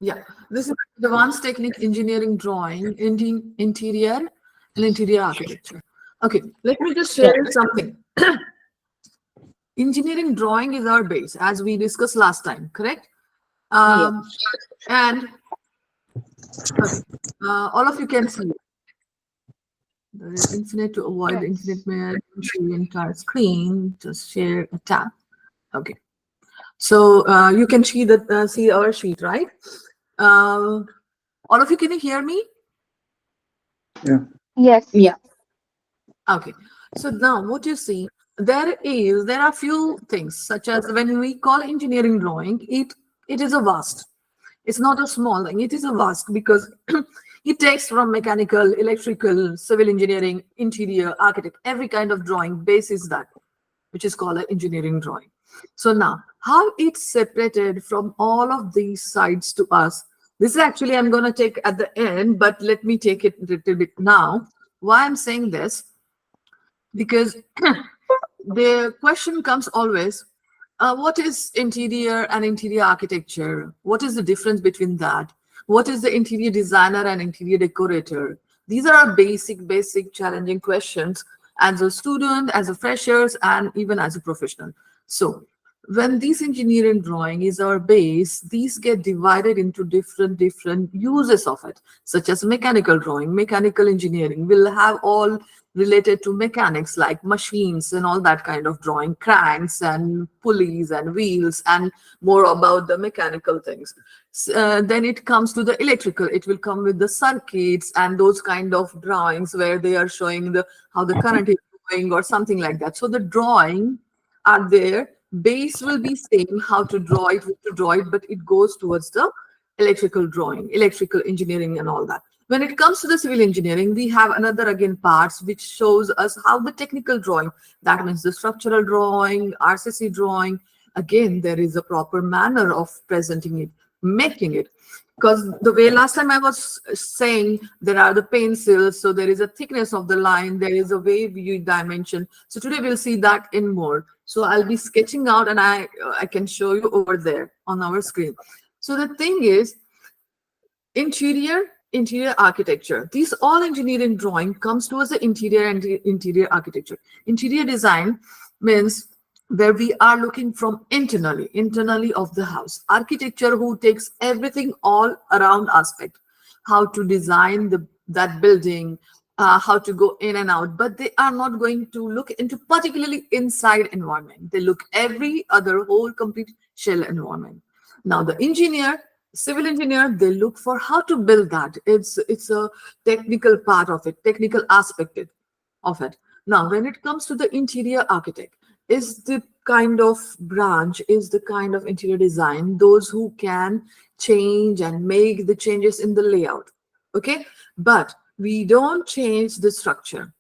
Yeah, this is advanced technique engineering drawing, interior and interior architecture. Okay, let me just share Yeah. you something. Engineering drawing is our base, as we discussed last time, correct? Yeah. Um, and okay, all of you can see the infinite to avoid the infinite Yes. may I show the entire screen. Just share a tab. Okay, so you can see our sheet, right? Uh, all of you, can you hear me? Yeah. Yes. Yeah. Okay, so now what you see, there are few things such as when we call engineering drawing, it is a vast. It's not a small thing. It is a vast because it takes from mechanical, electrical, civil engineering, interior, architect, every kind of drawing base is that, which is called an engineering drawing. So now, how it's separated from all of these sides to us. This is actually I'm going to take at the end, but let me take it a little bit now. Why I'm saying this? Because the question comes always, what is interior and interior architecture? What is the difference between that? What is the interior designer and interior decorator? These are our basic challenging questions as a student, as a freshers, and even as a professional. So when this engineering drawing is our base, these get divided into different uses of it, such as mechanical drawing, mechanical engineering will have all related to mechanics like machines and all that kind of drawing, cranks and pulleys and wheels and more about the mechanical things. Then it comes to the electrical, it will come with the circuits and those kind of drawings where they are showing the how the current is going or something like that. So the drawing are there, base will be same how to draw it, but it goes towards the electrical drawing, electrical engineering and all that. When it comes to the civil engineering, we have another again parts which shows us how the technical drawing, that means the structural drawing, RCC drawing, again there is a proper manner of presenting it, making it. Because the way last time I was saying, there are the pencils, so there is a thickness of the line, there is a wave view dimension. So today we'll see that in more. So I'll be sketching out and I can show you over there on our screen. So the thing is, interior architecture, these all engineering drawing comes towards the interior and the interior architecture. Interior design means where we are looking from internally of the house. Architecture who takes everything all around aspect, how to design that building, how to go in and out, but they are not going to look into particularly inside environment. They look every other whole complete shell environment. Now the engineer, civil engineer, they look for how to build that. It's a technical part of it, technical aspect of it. Now when it comes to the interior architect, is the kind of branch, is the kind of interior design, those who can change and make the changes in the layout. Okay, but we don't change the structure,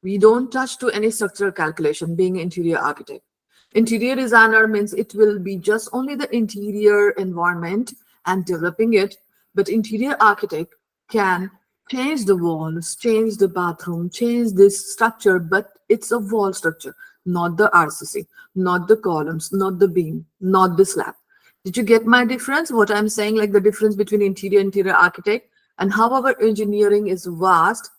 we don't touch to any structural calculation being interior architect. Interior designer means it will be just only the interior environment and developing it, but interior architect can change the walls, change the bathroom, change this structure, but it's a wall structure, not the RCC, not the columns, not the beam, not the slab. Did you get my difference? What I'm saying, like the difference between interior architect and how our engineering is vast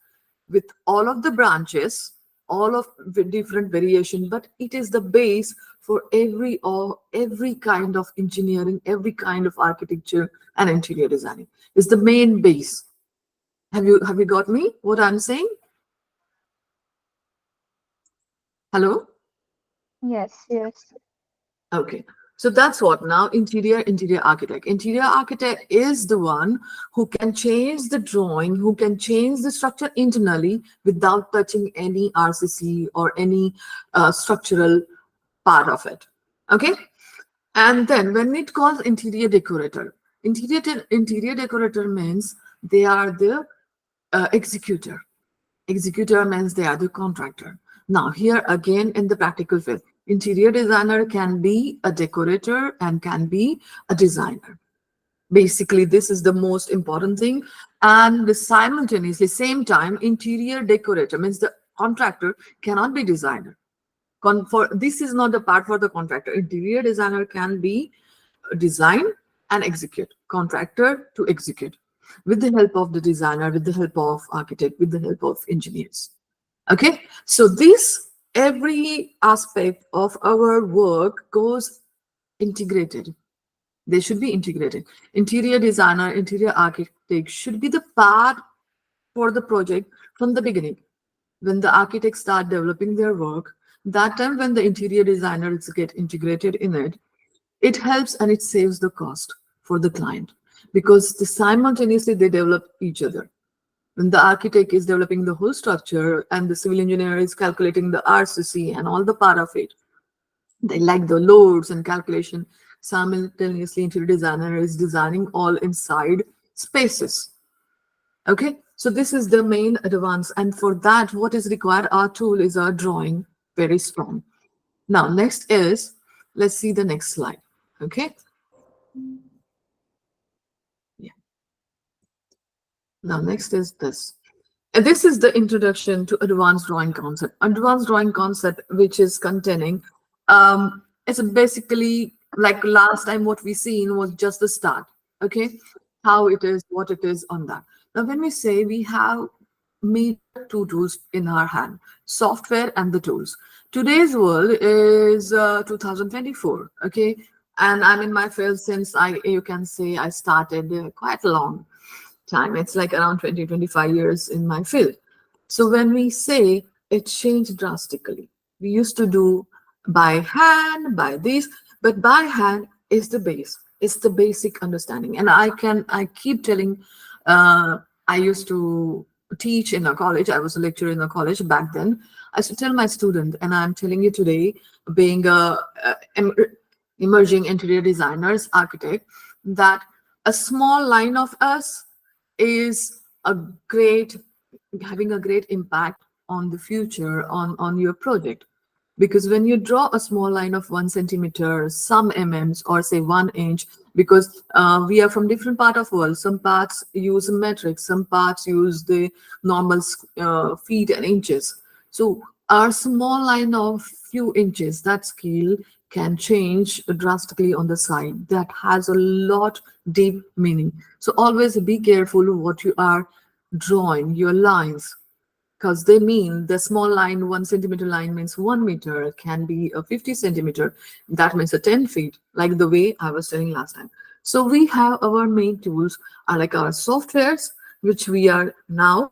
with all of the branches, all of the different variation, but it is the base for every kind of engineering, every kind of architecture and interior designing. Is the main base. Have you got me? What I'm saying? Hello? Yes. Yes. Okay. So that's what now interior architect. Interior architect is the one who can change the drawing, who can change the structure internally without touching any RCC or any structural part of it. Okay. And then when it calls interior decorator, interior decorator means they are the executor. Executor means they are the contractor. Now, here again in the practical field, interior designer can be a decorator and can be a designer. Basically, this is the most important thing. And the simultaneously, same time, interior decorator means the contractor cannot be designer. For this is not the part for the contractor. Interior designer can be design and execute, contractor to execute, with the help of the designer, with the help of architect, with the help of engineers. Okay, so this every aspect of our work goes integrated. They should be integrated. Interior designer, interior architect should be the part for the project from the beginning. When the architects start developing their work, that time when the interior designers get integrated in it, it helps and it saves the cost for the client because simultaneously they develop each other. When the architect is developing the whole structure and the civil engineer is calculating the RCC and all the part of it, they like the loads and calculation. Simultaneously, interior designer is designing all inside spaces. Okay, so this is the main advance, and for that, what is required? Our tool is our drawing, very strong. Now, next is, let's see the next slide. Okay, yeah. Now, next is this. And this is the introduction to advanced drawing concept. Advanced drawing concept, which is containing, it's basically like last time what we seen was just the start. Okay, how it is, what it is on that. Now, when we say we have made two tools in our hand, software and the tools. Today's world is 2024. Okay, and I'm in my field since you can say I started quite long time. It's like around 20, 25 years in my field. So when we say it changed drastically, we used to do by hand, by this, but by hand is the base. It's the basic understanding. And I keep telling, I used to teach in a college. I was a lecturer in a college back then. I used to tell my student, and I'm telling you today, being a emerging interior designers, architect, that a small line of us is a great having a great impact on the future on your project, because when you draw a small line of 1 centimeter, some mm, or say 1 inch, because we are from different part of world, some parts use metric, some parts use the normal feet and inches. So our small line of few inches, that scale can change drastically on the side. That has a lot deep meaning. So always be careful what you are drawing, your lines, because they mean the small line, 1 centimeter line means 1 meter, it can be a 50 centimeter, that means a 10 feet, like the way I was telling last time. So we have our main tools are like our softwares, which we are now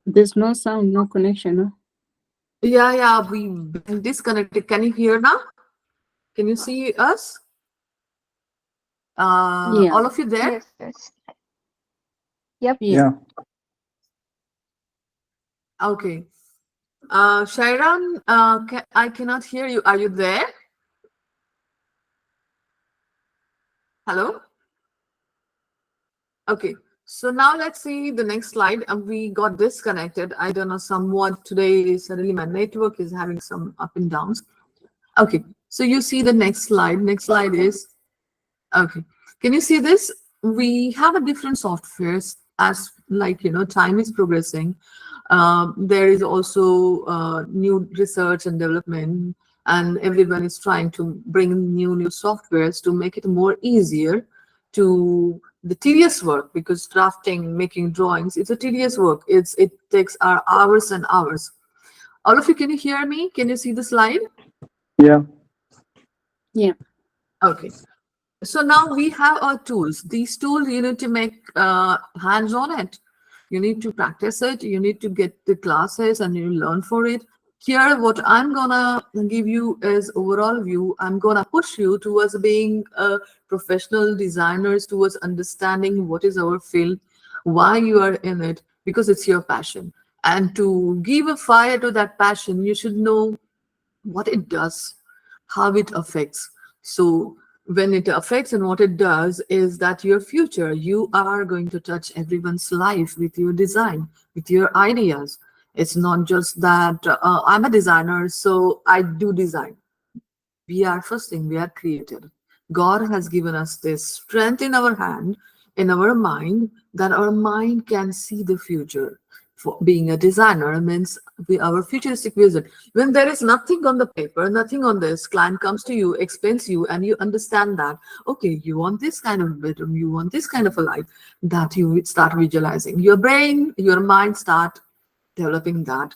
There's no sound, no connection, huh? yeah, we've been disconnected. Can you hear now? Can you see us? Yeah. All of you there? Yes, yes. Yep. Yeah. Okay. Shairan, I cannot hear you. Are you there? Hello? Okay. So now let's see the next slide. We got disconnected. I don't know, somewhat today, suddenly my network is having some up and downs. Okay. So you see the next slide. Next slide is, okay. Can you see this? We have a different softwares as like, time is progressing. There is also new research and development, and everyone is trying to bring new softwares to make it more easier to the tedious work, because drafting, making drawings, it's a tedious work. It takes our hours and hours. All of you, can you hear me? Can you see the slide? Yeah. Yeah. Okay. So now we have our tools. These tools you need to make hands on it. You need to practice it. You need to get the classes and you learn for it. Here, what I'm gonna give you is overall view. I'm gonna push you towards being a professional designers, towards understanding what is our field, why you are in it, because it's your passion. And to give a fire to that passion, you should know what it does, how it affects. So when it affects and what it does is that your future, you are going to touch everyone's life with your design, with your ideas. It's not just that I'm a designer, so I do design. We are first thing, we are created. God has given us this strength in our hand, in our mind, that our mind can see the future. For being a designer means our futuristic vision. When there is nothing on the paper, nothing on this, client comes to you, explains you, and you understand that, okay, you want this kind of bedroom, you want this kind of a life, that you start visualizing. Your brain, your mind start developing that.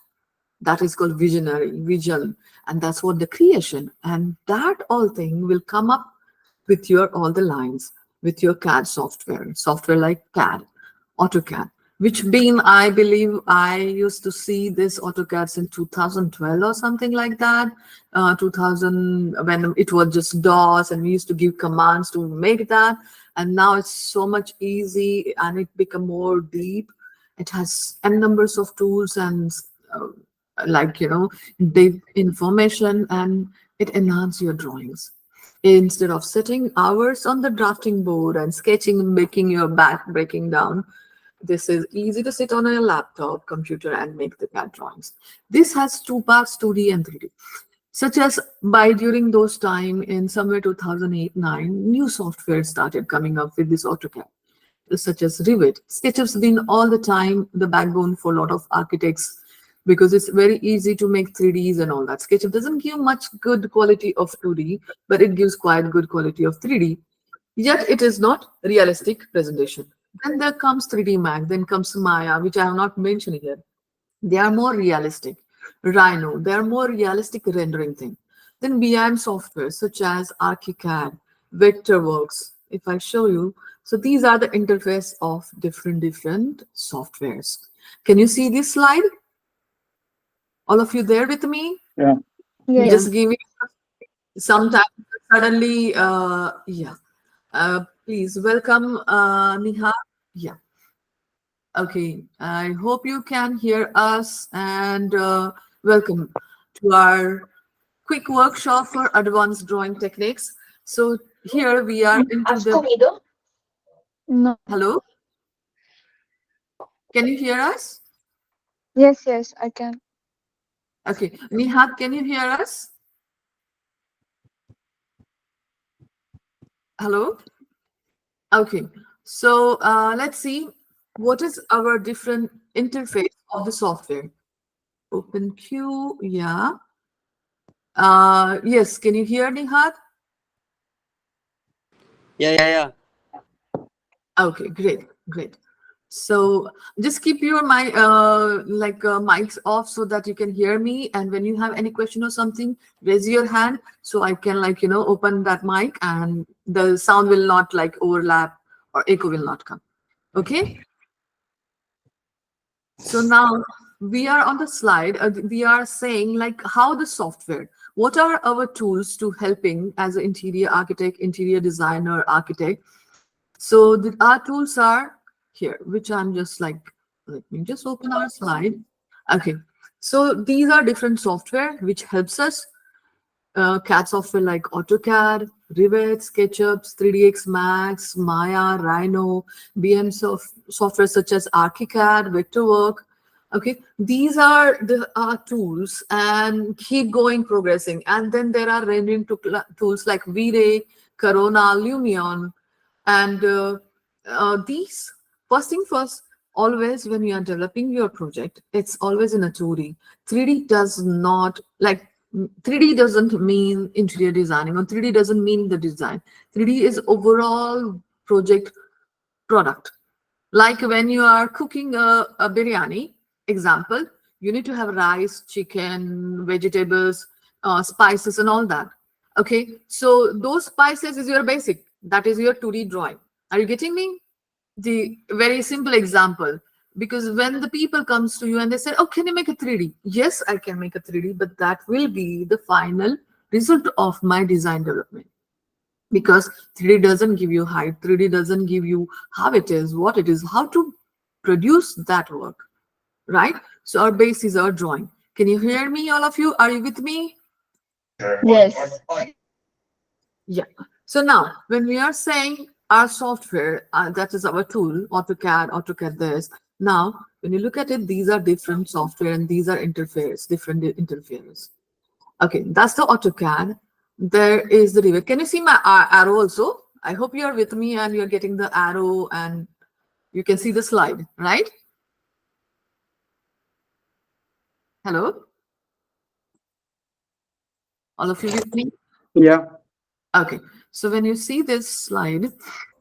That is called visionary vision, and that's what the creation, and that all thing will come up with your all the lines, with your CAD software like CAD, AutoCAD, which been, I believe I used to see this AutoCADs in 2012 or something like that. 2000, when it was just DOS and we used to give commands to make that, and now it's so much easy and it become more deep. It has n numbers of tools and uh, like deep information, and it enhances your drawings. Instead of sitting hours on the drafting board and sketching and making your back breaking down, this is easy to sit on a laptop computer and make the CAD drawings. This has two parts, 2D and 3D. Such as by during those time in somewhere 2008-9, new software started coming up with this AutoCAD, such as Rivet. SketchUp's been all the time the backbone for a lot of architects because it's very easy to make 3Ds and all that. SketchUp doesn't give much good quality of 2D, but it gives quite good quality of 3D. Yet it is not realistic presentation. Then there comes 3D Max, then comes Maya, which I have not mentioned here. They are more realistic. Rhino, they are more realistic rendering thing. Then BIM software such as ArchiCAD, Vectorworks, if I show you, so these are the interface of different softwares. Can you see this slide? All of you there with me? Yeah. Yes. Just give me some time. Suddenly, yeah. Please welcome Niha. Yeah. Okay. I hope you can hear us, and welcome to our quick workshop for advanced drawing techniques. So here we are into the, No. hello, can you hear us? Yes, yes, I can. Okay. Nihat, can you hear us? Hello? Okay. So let's see what is our different interface of the software. OpenQ, yeah. Yes, can you hear Nihat? Yeah. Okay, great, great. So just keep your mics off so that you can hear me. And when you have any question or something, raise your hand so I can open that mic and the sound will not like overlap or echo will not come. Okay. So now we are on the slide. We are saying like how the software. What are our tools to helping as an interior architect, interior designer, architect? So our tools are here, which I'm just like, let me just open our slide. Okay. So these are different software which helps us. CAD software like AutoCAD, Rivet, SketchUp, 3ds Max, Maya, Rhino, BM software such as ArchiCAD, Vectorwork. Okay, these are the tools, and keep going progressing. And then there are rendering tools like V-Ray, Corona, Lumion, and these, first thing first, always when you are developing your project, it's always in a 2D. 3D does not like 3D doesn't mean interior designing, or 3D doesn't mean the design. 3D is overall project product. Like when you are cooking a biryani, example, you need to have rice, chicken, vegetables, spices, and all that. Okay, so those spices is your basic. That is your 2D drawing. Are you getting me? The very simple example. Because when the people comes to you and they say, "Oh, can you make a 3D?" Yes, I can make a 3D, but that will be the final result of my design development, because 3D doesn't give you height, 3D doesn't give you how it is, what it is, how to produce that work, right? So our base is our drawing. Can you hear me, all of you? Are you with me? Yes. Yeah. So now, when we are saying our software, that is our tool, AutoCAD this. Now, when you look at it, these are different software and these are interface, different interfaces. Okay, that's the AutoCAD. There is the river. Can you see my arrow also? I hope you are with me and you're getting the arrow and you can see the slide, right? Hello? All of you with me? Yeah. Okay, so when you see this slide,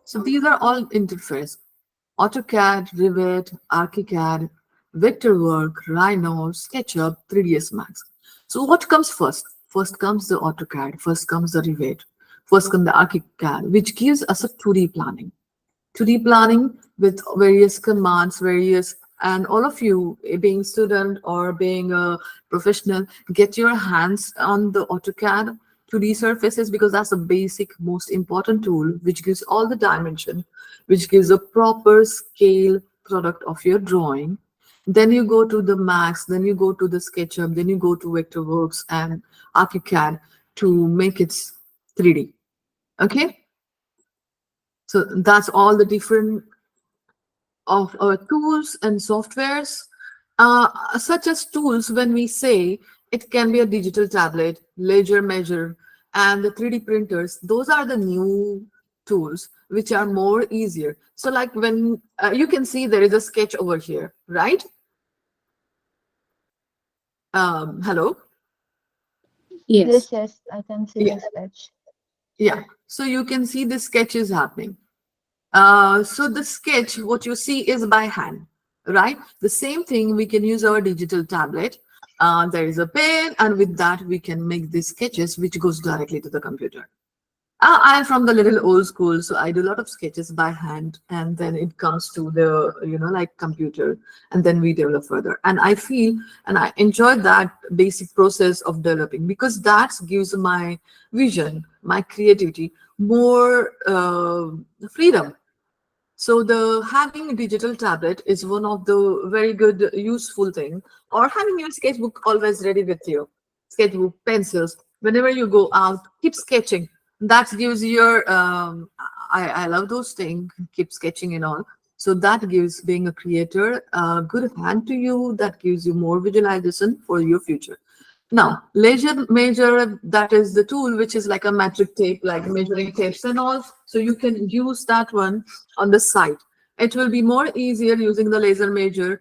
so these are all interface. AutoCAD, Revit, ArchiCAD, Vectorwork, Rhino, SketchUp, 3ds Max. So what comes first? First comes the AutoCAD, first comes the Revit, first comes the ArchiCAD, which gives us a 2D planning. 2D planning with various commands, various, and all of you, being student or being a professional, get your hands on the AutoCAD 2D surfaces because that's the basic, most important tool, which gives all the dimension, which gives a proper scale product of your drawing. Then you go to the Max, then you go to the SketchUp, then you go to Vectorworks and ArchiCAD to make it 3D. Okay, so that's all the different of tools and softwares, such as tools when we say it can be a digital tablet, ledger measure, and the 3D printers. Those are the new tools which are more easier. So like when you can see there is a sketch over here, right? Hello? Yes. Yes, yes, I can see Yeah, the sketch. yeah. So you can see the sketch is happening. So the sketch, what you see is by hand, right? The same thing, we can use our digital tablet. There is a pen, and with that, we can make these sketches, which goes directly to the computer. I am from the little old school, so I do a lot of sketches by hand, and then it comes to the, like computer, and then we develop further. And I feel, and I enjoy that basic process of developing because that gives my vision, my creativity more freedom. So the having a digital tablet is one of the very good useful thing, or having your sketchbook always ready with you. Sketchbook, pencils. Whenever you go out, keep sketching. That gives your I love those things. Keep sketching and all. So that gives being a creator a good hand to you. That gives you more visualization for your future. Now, laser measure, that is the tool which is like a metric tape, like measuring tapes and all. So you can use that one on the site. It will be more easier using the laser measure.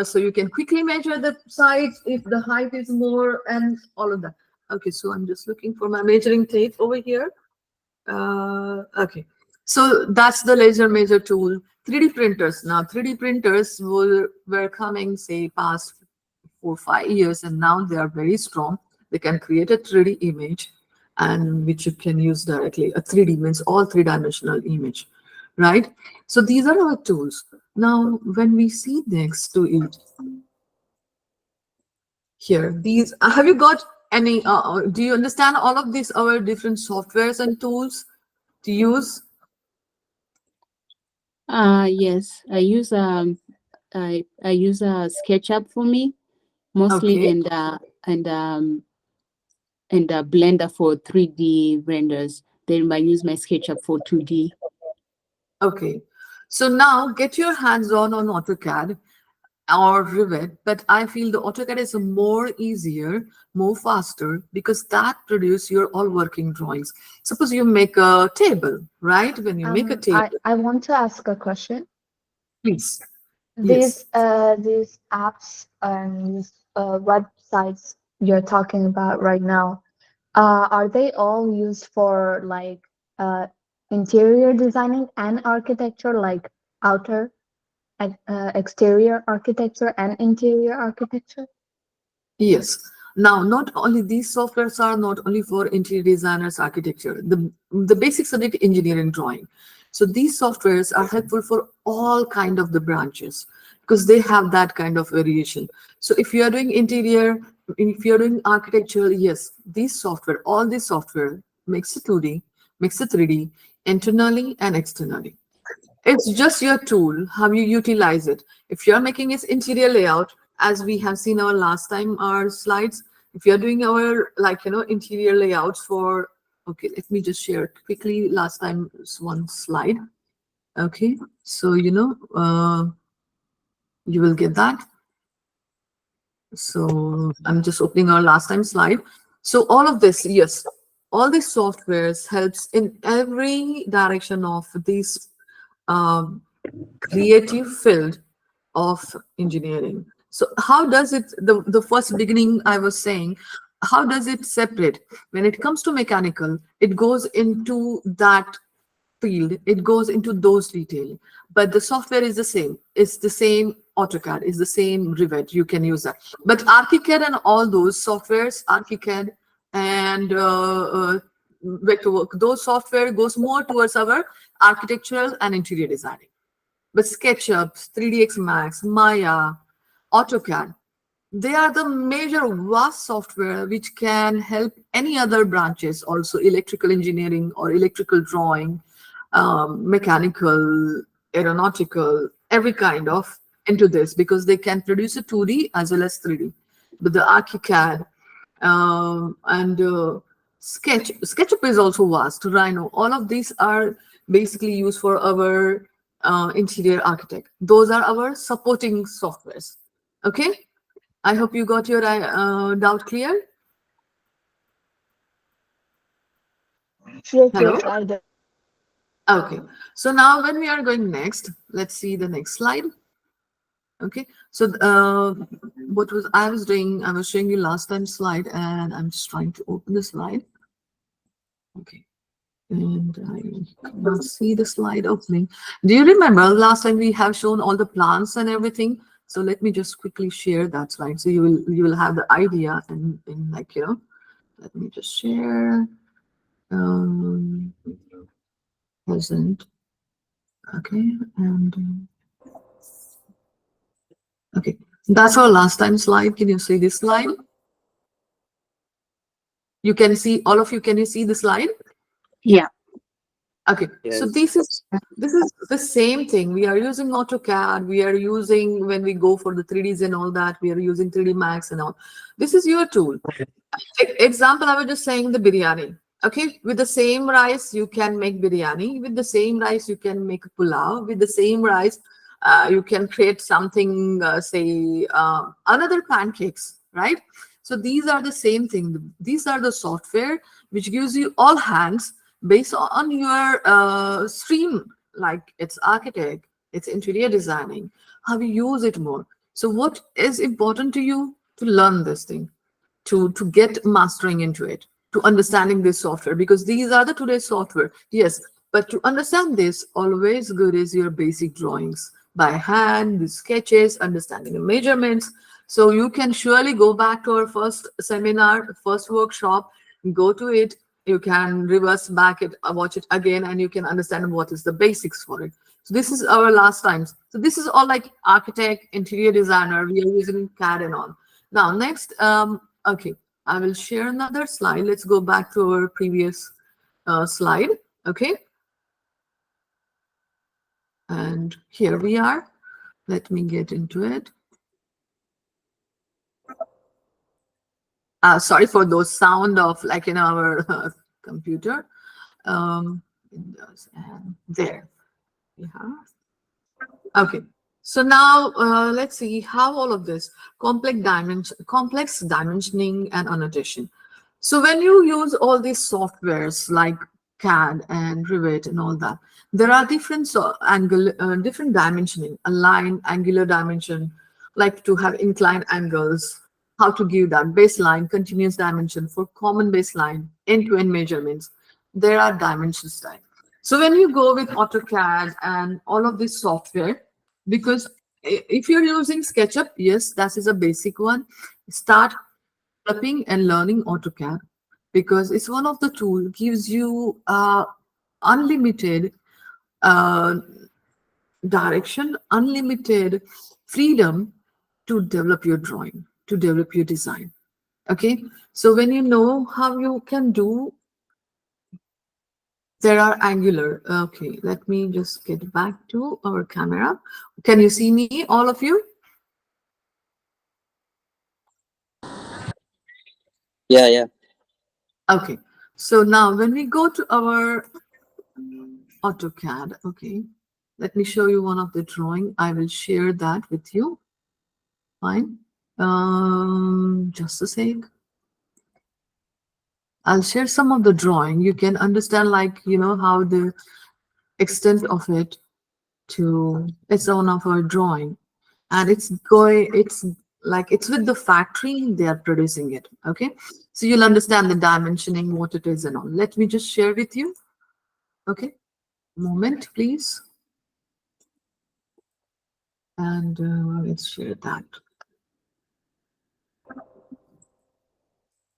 So you can quickly measure the sides if the height is more and all of that. Okay, so I'm just looking for my measuring tape over here. Okay, so that's the laser measure tool. 3D printers. Now, 3D printers were coming, say, past 4 5 years, and now they are very strong. They can create a 3D image, and which you can use directly. A 3D means all three-dimensional image, right? So these are our tools. Now, when we see next to it here, these have you got any? Do you understand all of these our different softwares and tools to use? Yes. I use SketchUp for me mostly, Okay. and Blender for 3D renders. Then I use my SketchUp for 2D. Okay. So now get your hands on AutoCAD or Revit, but I feel the AutoCAD is more easier, more faster because that produce your all working drawings. Suppose you make a table, right? When you make a table, I want to ask a question. please. Yes. These apps and these websites you're talking about right now, are they all used for like uh interior designing and architecture, like outer, exterior architecture and interior architecture? Yes. Now, not only these softwares are not only for interior designers, architecture, the basic subject engineering drawing. So these softwares are helpful for all kind of the branches because they have that kind of variation. So if you are doing interior, if you're doing architecture, yes, these software, all this software makes it 2D, makes it 3D, internally and externally. It's just your tool, how you utilize it. If you're making its interior layout, as we have seen our last time our slides. If you're doing our interior layouts for, okay, let me just share quickly last time's one slide. Okay, so you will get that. So I'm just opening our last time slide. So all of this, yes, all these softwares helps in every direction of this um, creative field of engineering. So how does it, the first beginning I was saying, how does it separate? When it comes to mechanical, it goes into that field, it goes into those detail, but the software is the same. It's the same AutoCAD, is the same Rivet, you can use that. But ArchiCAD and all those softwares, ArchiCAD and Vectorwork, those software goes more towards our architectural and interior designing. But SketchUp, 3ds Max, Maya, AutoCAD, they are the major vast software which can help any other branches, also electrical engineering or electrical drawing, mechanical, aeronautical, every kind of into this, because they can produce a 2D as well as 3D. But the ArchiCAD and SketchUp is also vast. Rhino, all of these are basically used for our interior architect. Those are our supporting softwares. Okay, I hope you got your doubt clear. Yes, Hello. yes, I do. Okay, so now when we are going next, let's see the next slide. Okay, so what was I was doing, I was showing you last time slide, and I'm just trying to open the slide. Okay, and I cannot see the slide opening. Do you remember last time we have shown all the plants and everything? So let me just quickly share that slide, so you will have the idea, and like let me just share. Um, Present. Okay, and okay, that's our last time slide. Can you see this slide? You can see, all of you, can you see the slide? Yeah. Okay, so this is the same thing. We are using AutoCAD. We are using, when we go for the 3Ds and all that, we are using 3D Max and all. This is your tool. Example, I was just saying the biryani. Okay, with the same rice, you can make biryani. With the same rice, you can make pulao. With the same rice, you can create something, say, another pancakes, right? So these are the same thing. These are the software which gives you all hands based on your stream, like it's architect, it's interior designing, how you use it more. So what is important to you to learn this thing, to get mastering into it, to understanding this software, because these are the today's software. Yes, but to understand this, always good is your basic drawings by hand, the sketches, understanding the measurements. So you can surely go back to our first seminar, first workshop, go to it. You can reverse back it, watch it again, and you can understand what is the basics for it. So this is our last times. So this is all like architect, interior designer. We are using CAD and all. Now next, okay, I will share another slide. Let's go back to our previous slide. Okay, and here we are. Let me get into it. Sorry for those sound of like in our computer. Windows, and there. Yeah. Okay. So now let's see how all of this complex dimensioning and annotation. So when you use all these softwares like CAD and Rivet and all that, there are different different dimensioning, align, angular dimension, like to have inclined angles, how to give that baseline, continuous dimension for common baseline, end-to-end measurements. There are dimensions type. So when you go with AutoCAD and all of this software, because if you're using SketchUp, yes, that is a basic one. Start developing and learning AutoCAD, because it's one of the tool gives you unlimited uh, direction, unlimited freedom to develop your drawing, to develop your design. Okay, so when you know how you can do, there are angular. Okay, let me just get back to our camera. Can you see me, all of you? Yeah, yeah. Okay. So now when we go to our AutoCAD, okay, let me show you one of the drawing. I will share that with you. Fine. Just a sec. I'll share some of the drawing. You can understand, like, how the extent of it to it's one of our drawing. And it's like it's with the factory, they are producing it. Okay. So you'll understand the dimensioning, what it is and all. Let me just share with you. Okay. Moment, please. And let's share that.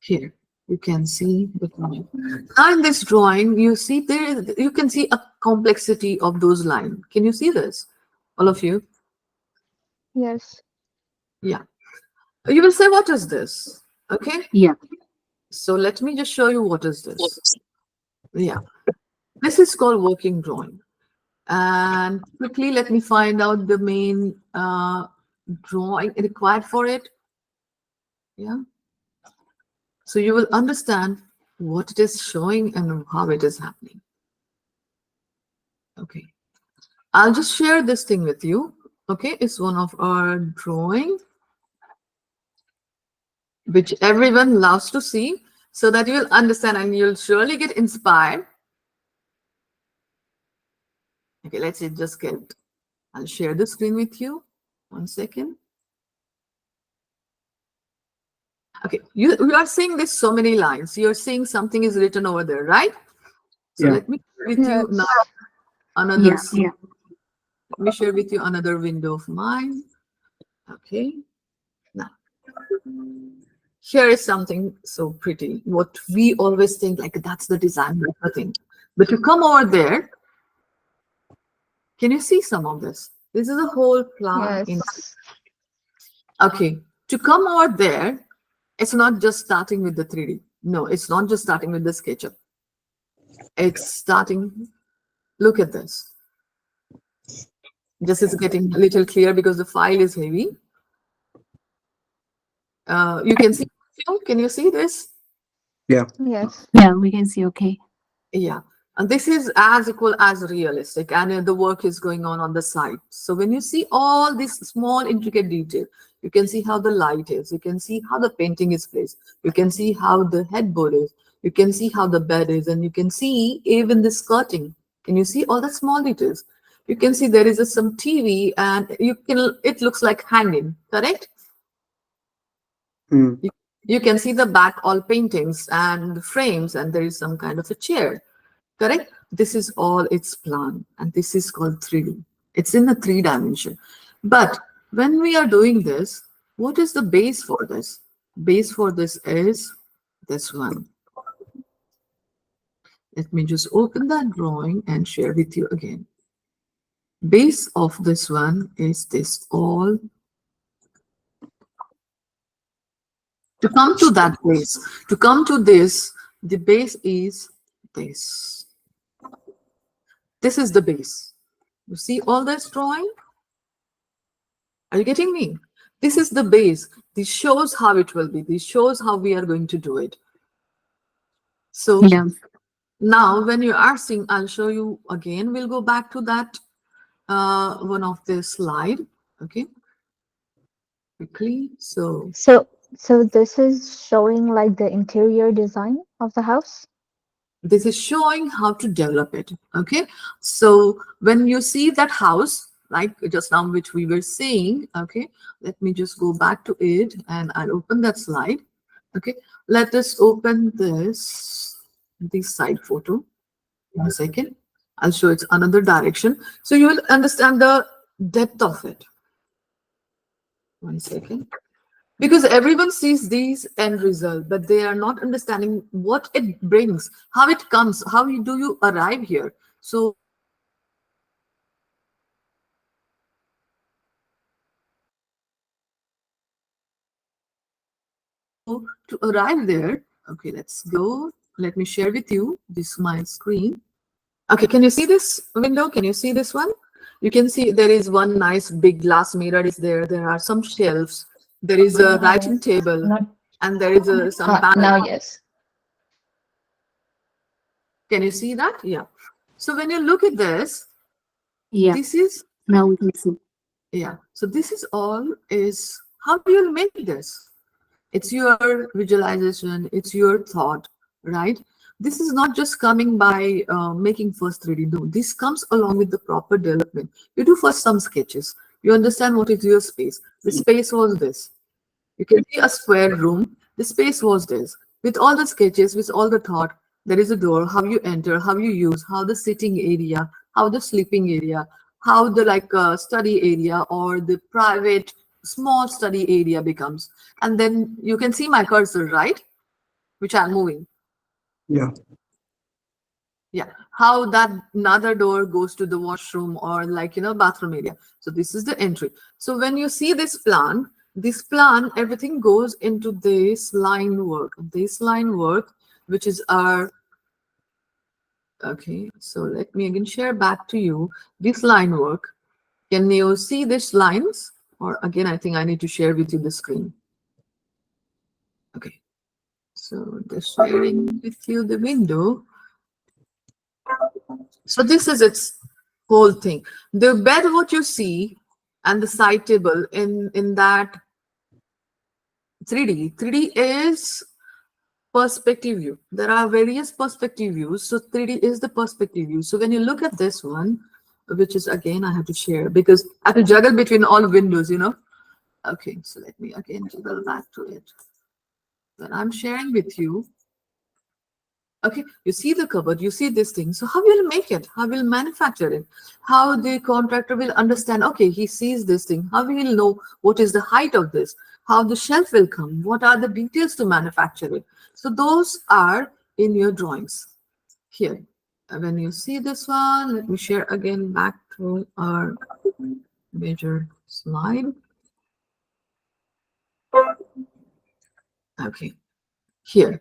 Here, you can see the drawing. Now in this drawing, you see you can see a complexity of those lines. Can you see this? All of you? Yes. Yeah. You will say, what is this? Okay. Yeah. So let me just show you what is this. Yeah. This is called working drawing. And quickly, let me find out the main drawing required for it. Yeah. So you will understand what it is showing and how it is happening. Okay. I'll just share this thing with you. Okay. It's one of our drawing, which everyone loves to see, so that you will understand and you'll surely get inspired. Okay. Let's just get, I'll share the screen with you. 1 second. Okay. You are seeing this so many lines. You're seeing something is written over there, right? So Yeah. let me share with you now Yes. another. Yeah. Yeah. Let me share with you another window of mine. Okay. Now, here is something so pretty. What we always think, like, that's the design, that's the thing. But you come over there, can you see some of this? This is a whole plan in. Yes. Okay. To come over there, it's not just starting with the 3D. No, it's not just starting with the SketchUp. It's starting, look at this. This is getting a little clear because the file is heavy. You can see, can you see this? Yeah. Yes. Yeah. We can see. Okay. Yeah. And this is as equal as realistic, and the work is going on the side. So when you see all this small intricate detail, you can see how the light is, you can see how the painting is placed, you can see how the headboard is, you can see how the bed is, and you can see even the skirting. Can you see all the small details? You can see there is some TV, and it looks like hanging, correct? Mm. You can see the back all paintings and frames, and there is some kind of a chair. Correct? This is all its plan, and this is called 3D. It's in the 3 dimension. But when we are doing this, what is the base for this? Base for this is this one. Let me just open that drawing and share with you again. Base of this one is this all. To come to that base, to come to this, the base is this. This is the base. You see all this drawing? Are you getting me? This is the base. This shows how it will be. This shows how we are going to do it. So Yeah. now when you are seeing, I'll show you again. We'll go back to that one of the slide. Okay, quickly. So So this is showing like the interior design of the house? this is showing how to develop it. Okay, so when you see that house, like just now, which we were seeing, okay, let me just go back to it and I'll open that slide. Okay, let us open this side photo. In a second, I'll show it another direction, so you will understand the depth of it. 1 second. Because everyone sees these end result, but they are not understanding what it brings, how it comes, how do you arrive here. So to arrive there, okay, let's go. Let me share with you this my screen. Okay, can you see this window? Can you see this one? You can see there is one nice big glass mirror is there. There are some shelves. There is a writing No, table. not and there is some panel. Now, yes. Can you see that? Yeah. So when you look at this, Yeah, this is, now we can see. yeah. So this is all is how you will make this. It's your visualization, it's your thought, right? This is not just coming by making first 3D. No, this comes along with the proper development. You do first some sketches. You understand what is your space. The space was this. You can see a square room. The space was this. With all the sketches, with all the thought, there is a door, how you enter, how you use, how the sitting area, how the sleeping area, how the like study area or the private small study area becomes. And then you can see my cursor, right? Which I'm moving. Yeah. Yeah, how that another door goes to the washroom or like bathroom area. So this is the entry. So when you see this plan, everything goes into this line work, which is our, okay. So let me again share back to you this line work. Can you see these lines? Or again, I think I need to share with you the screen. Okay, so just sharing with you the window. So this is its whole thing. The bed, what you see, and the side table in that 3D. 3D is perspective view. There are various perspective views. So 3D is the perspective view. So when you look at this one, which is again I have to share because I have to juggle between all windows. Okay, so let me again juggle back to it. When I'm sharing with you, okay, you see the cupboard, you see this thing. So how will you make it? How will manufacture it? How the contractor will understand, okay, he sees this thing. How will he know what is the height of this? How the shelf will come? What are the details to manufacture it? So those are in your drawings here. And when you see this one, let me share again back to our major slide. Okay, here,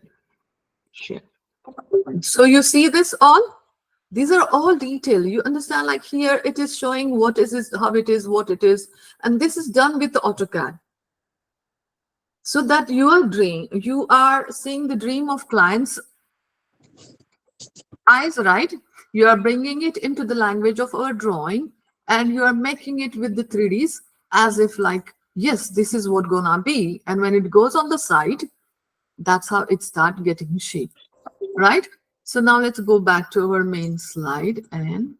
share. So you see this all? These are all detail. You understand, like here it is showing what is this, how it is, what it is. And this is done with the AutoCAD. So that you are seeing the dream of clients' eyes, right? You are bringing it into the language of our drawing and you are making it with the 3Ds as if like, yes, this is what gonna be. And when it goes on the site, that's how it start getting shaped, right? So now let's go back to our main slide and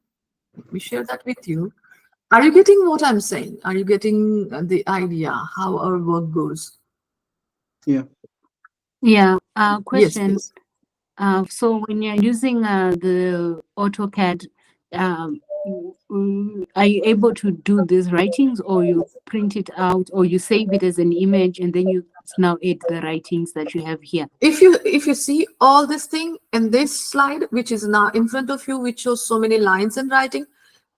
let me share that with you. Are you getting what I'm saying? Are you getting the idea how our work goes? Yeah. Yeah, Yes, question. please. So when you're using the AutoCAD, are you able to do these writings, or you print it out, or you save it as an image, and then you now add the writings that you have here? If you see all this thing in this slide, which is now in front of you, which shows so many lines and writing,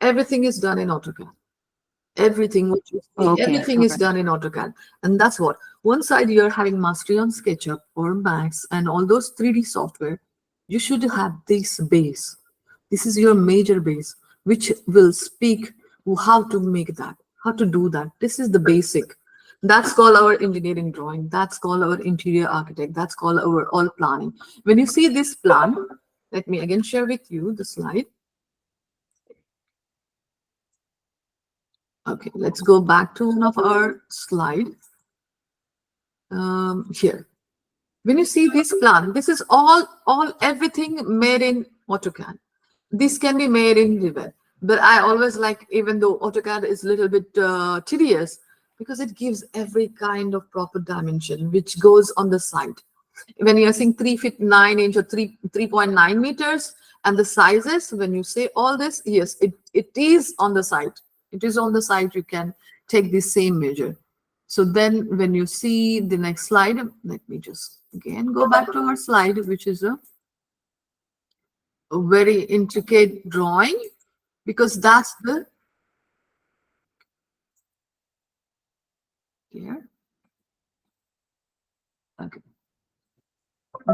everything is done in AutoCAD. Everything what you see, Okay, everything all is right. done in AutoCAD. And that's what. One side you're having mastery on SketchUp or Max and all those 3D software, you should have this base. This is your major base, which will speak how to make that, how to do that. This is the basic. That's called our engineering drawing. That's called our interior architect. That's called our all planning. When you see this plan, let me again share with you the slide. Okay, let's go back to one of our slide. Here. When you see this plan, this is all everything made in AutoCAD. This can be made in Rivet, but I always like, even though AutoCAD is a little bit tedious, because it gives every kind of proper dimension which goes on the side. When you're saying 3 feet 9 inch or 3.9 meters, and the sizes, when you say all this, yes, it is on the side. It is on the side. You can take the same measure. So then when you see the next slide, let me just again go back to our slide, which is a very intricate drawing, because that's the, here, okay,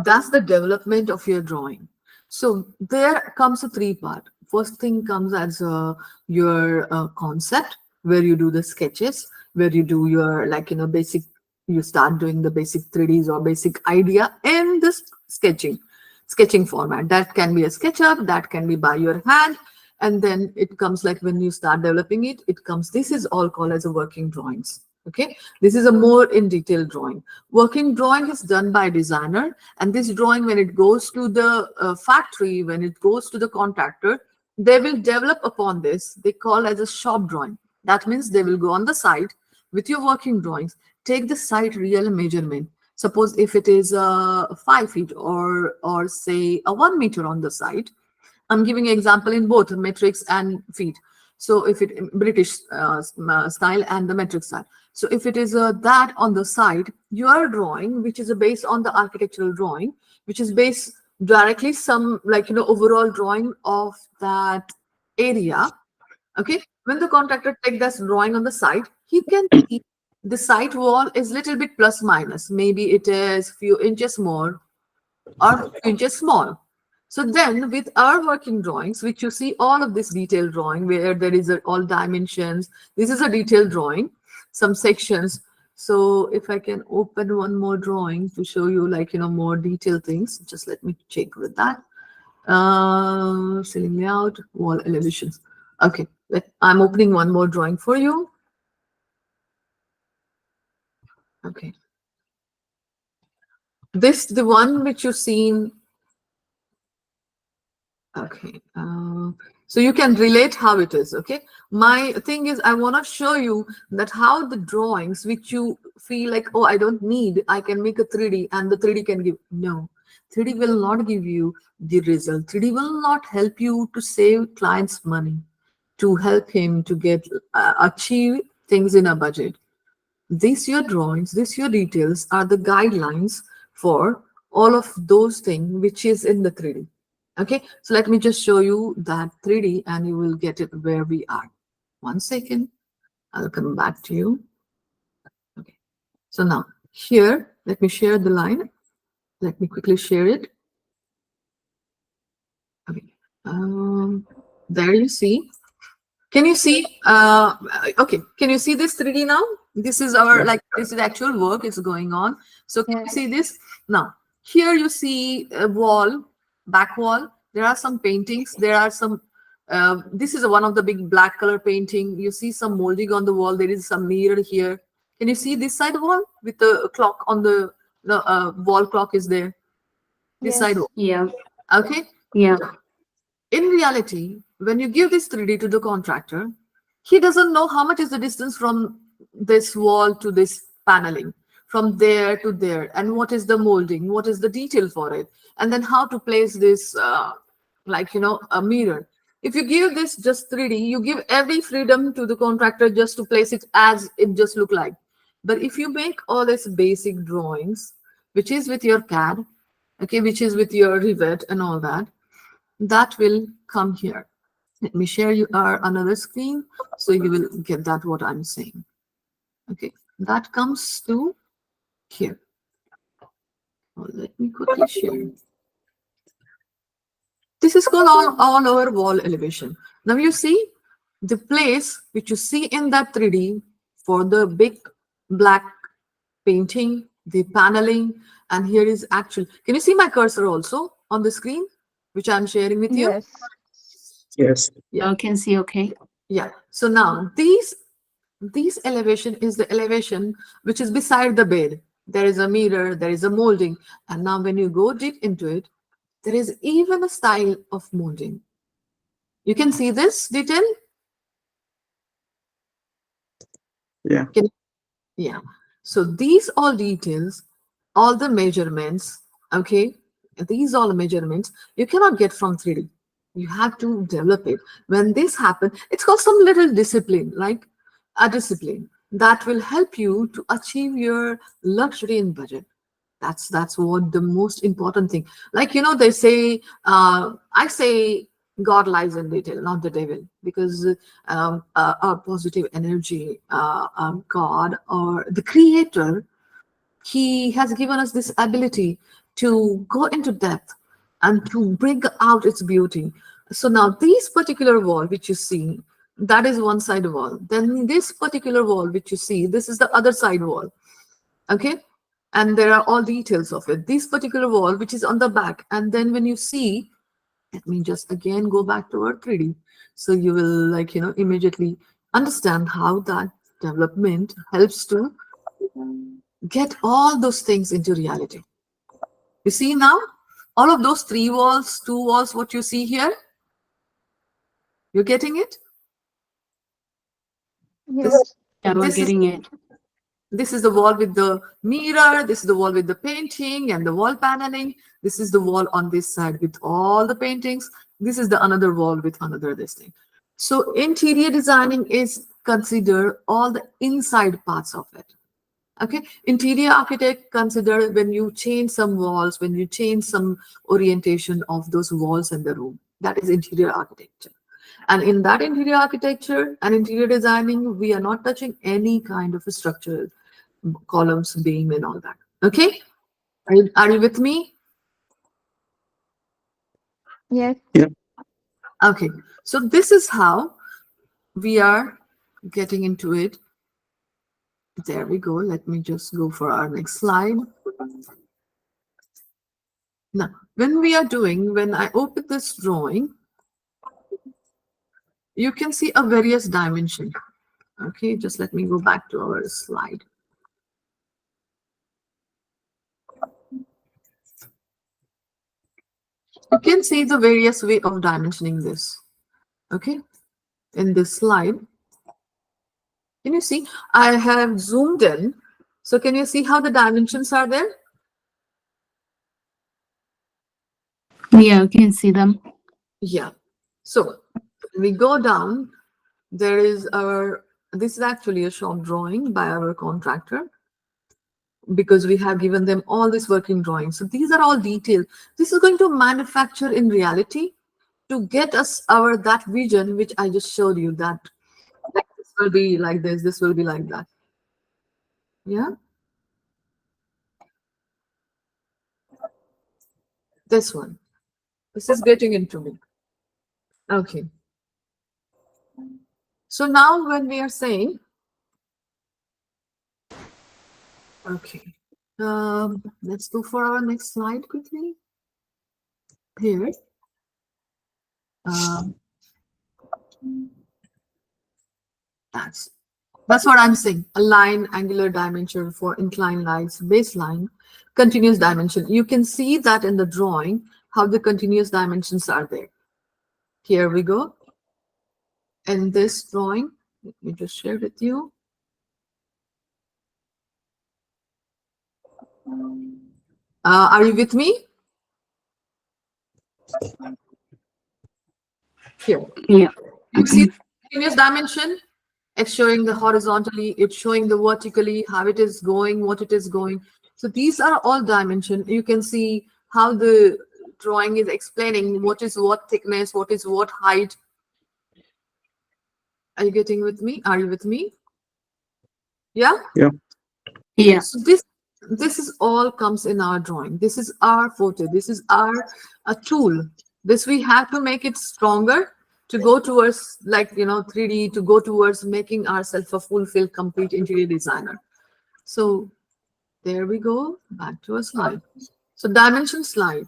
that's the development of your drawing. So there comes a three part. First thing comes as your concept, where you do the sketches, where you do your like basic You start doing the basic 3ds or basic idea in this sketching format. That can be a SketchUp, that can be by your hand, and then it comes like when you start developing it, it comes. This is all called as a working drawings. Okay, this is a more in detail drawing. Working drawing is done by designer, and this drawing, when it goes to the factory, when it goes to the contractor, they will develop upon this. They call as a shop drawing. That means they will go on the site with your working drawings, take the site real measurement. Suppose if it is 5 feet or say a 1 meter on the site. I'm giving an example in both metrics and feet. So if it British style and the metric style. So if it is that on the side, your drawing, which is based on the architectural drawing, which is based directly some like overall drawing of that area. Okay, when the contractor take this drawing on the site, he can see the site wall is little bit plus minus. Maybe it is few inches more or few inches small. So then with our working drawings, which you see all of this detailed drawing where there is all dimensions, this is a detailed drawing, some sections. So if I can open one more drawing to show you like, more detailed things, just let me check with that. Ceiling layout, wall elevations. Okay, I'm opening one more drawing for you. Okay. This, the one which you've seen. Okay. So you can relate how it is. Okay. My thing is, I want to show you that how the drawings which you feel like, oh, I don't need, I can make a 3D and the 3D can give. No, 3D will not give you the result. 3D will not help you to save clients money, to help him to get achieve things in a budget. These your drawings, these your details are the guidelines for all of those things which is in the 3D. Okay, so let me just show you that 3D and you will get it where we are. 1 second, I'll come back to you. Okay, so now here, let me share the line. Let me quickly share it. Okay, there you see. Can you see? Okay, can you see this 3D now? This is our Yeah. like this is actual work is going on. So can you Yes. see this now? Here you see a wall, back wall. There are some paintings. There are some. This is one of the big black color painting. You see some molding on the wall. There is some mirror here. Can you see this side wall with the clock on the wall clock is there? This side Yes. wall. Yeah. Okay. Yeah. In reality, when you give this 3D to the contractor, he doesn't know how much is the distance from this wall to this paneling, from there to there, and what is the molding, what is the detail for it, and then how to place this, like, a mirror. If you give this just 3D, you give every freedom to the contractor just to place it as it just look like. But if you make all these basic drawings, which is with your CAD, okay, which is with your Rivet and all that, that will come here. Let me share you our another screen so you will get that what I'm saying. Okay, that comes to here. Oh, let me quickly share. This is called all over wall elevation. Now you see the place which you see in that 3D for the big black painting, the paneling, and here is actual. Can you see my cursor also on the screen, which I'm sharing with you? Yes. Yes. Yeah. You can see, okay. Yeah. So now these elevation is the elevation which is beside the bed. There is a mirror, there is a molding. And now when you go deep into it, there is even a style of molding. You can see this detail? Yeah. Can, yeah. So these all details, all the measurements, okay? These all measurements, you cannot get from 3D. You have to develop it. When this happens, it's called some little discipline, like a discipline that will help you to achieve your luxury in budget. That's what the most important thing. Like they say, I say God lies in detail, not the devil, because our positive energy, God or the Creator, He has given us this ability to go into depth and to bring out its beauty. So now this particular wall which you see, that is one side wall. Then this particular wall which you see, this is the other side wall. Okay, and there are all details of it. This particular wall, which is on the back, and then when you see, let me just again go back to our 3D, so you will immediately understand how that development helps to get all those things into reality. You see now, all of those 3 walls, 2 walls, what you see here, you're getting it. This Yes. Yeah, we're this is getting it. This is the wall with the mirror. This is the wall with the painting and the wall paneling. This is the wall on this side with all the paintings. This is the another wall with another this thing. So interior designing is consider all the inside parts of it. Okay. Interior architect consider when you change some walls, when you change some orientation of those walls in the room. That is interior architecture. And in that interior architecture and interior designing, we are not touching any kind of a structural columns, beam, and all that. Okay, are you with me? Yes. Yeah. Okay, so this is how we are getting into it. There we go. Let me just go for our next slide. Now, when I open this drawing, you can see a various dimension. Okay, just let me go back to our slide. You can see the various way of dimensioning this. Okay, in this slide, can you see? I have zoomed in. So can you see how the dimensions are there? Yeah, we can see them. Yeah. So we go down. There is this is actually a shop drawing by our contractor because we have given them all this working drawings. So these are all detailed. This is going to manufacture in reality to get us that vision which I just showed you, that like, this will be like this will be like that. Yeah. This one. This is getting into me. Okay. So now when we are saying, okay, let's go for our next slide quickly. Here, um, that's what I'm saying. A line, angular dimension for inclined lines, baseline, continuous dimension. You can see that in the drawing, how the continuous dimensions are there. Here we go. In this drawing, let me just share with you. Are you with me? Here. Yeah. You see the continuous dimension? It's showing the horizontally, it's showing the vertically, how it is going, what it is going. So these are all dimension. You can see how the drawing is explaining what is what thickness, what is what height. Are you getting with me? Are you with me? Yeah. Yeah. Yeah. So this is all comes in our drawing. This is our photo. This is our a tool. This we have to make it stronger to go towards 3D, to go towards making ourselves a fulfilled complete interior designer. So there we go. Back to a slide. So dimension style,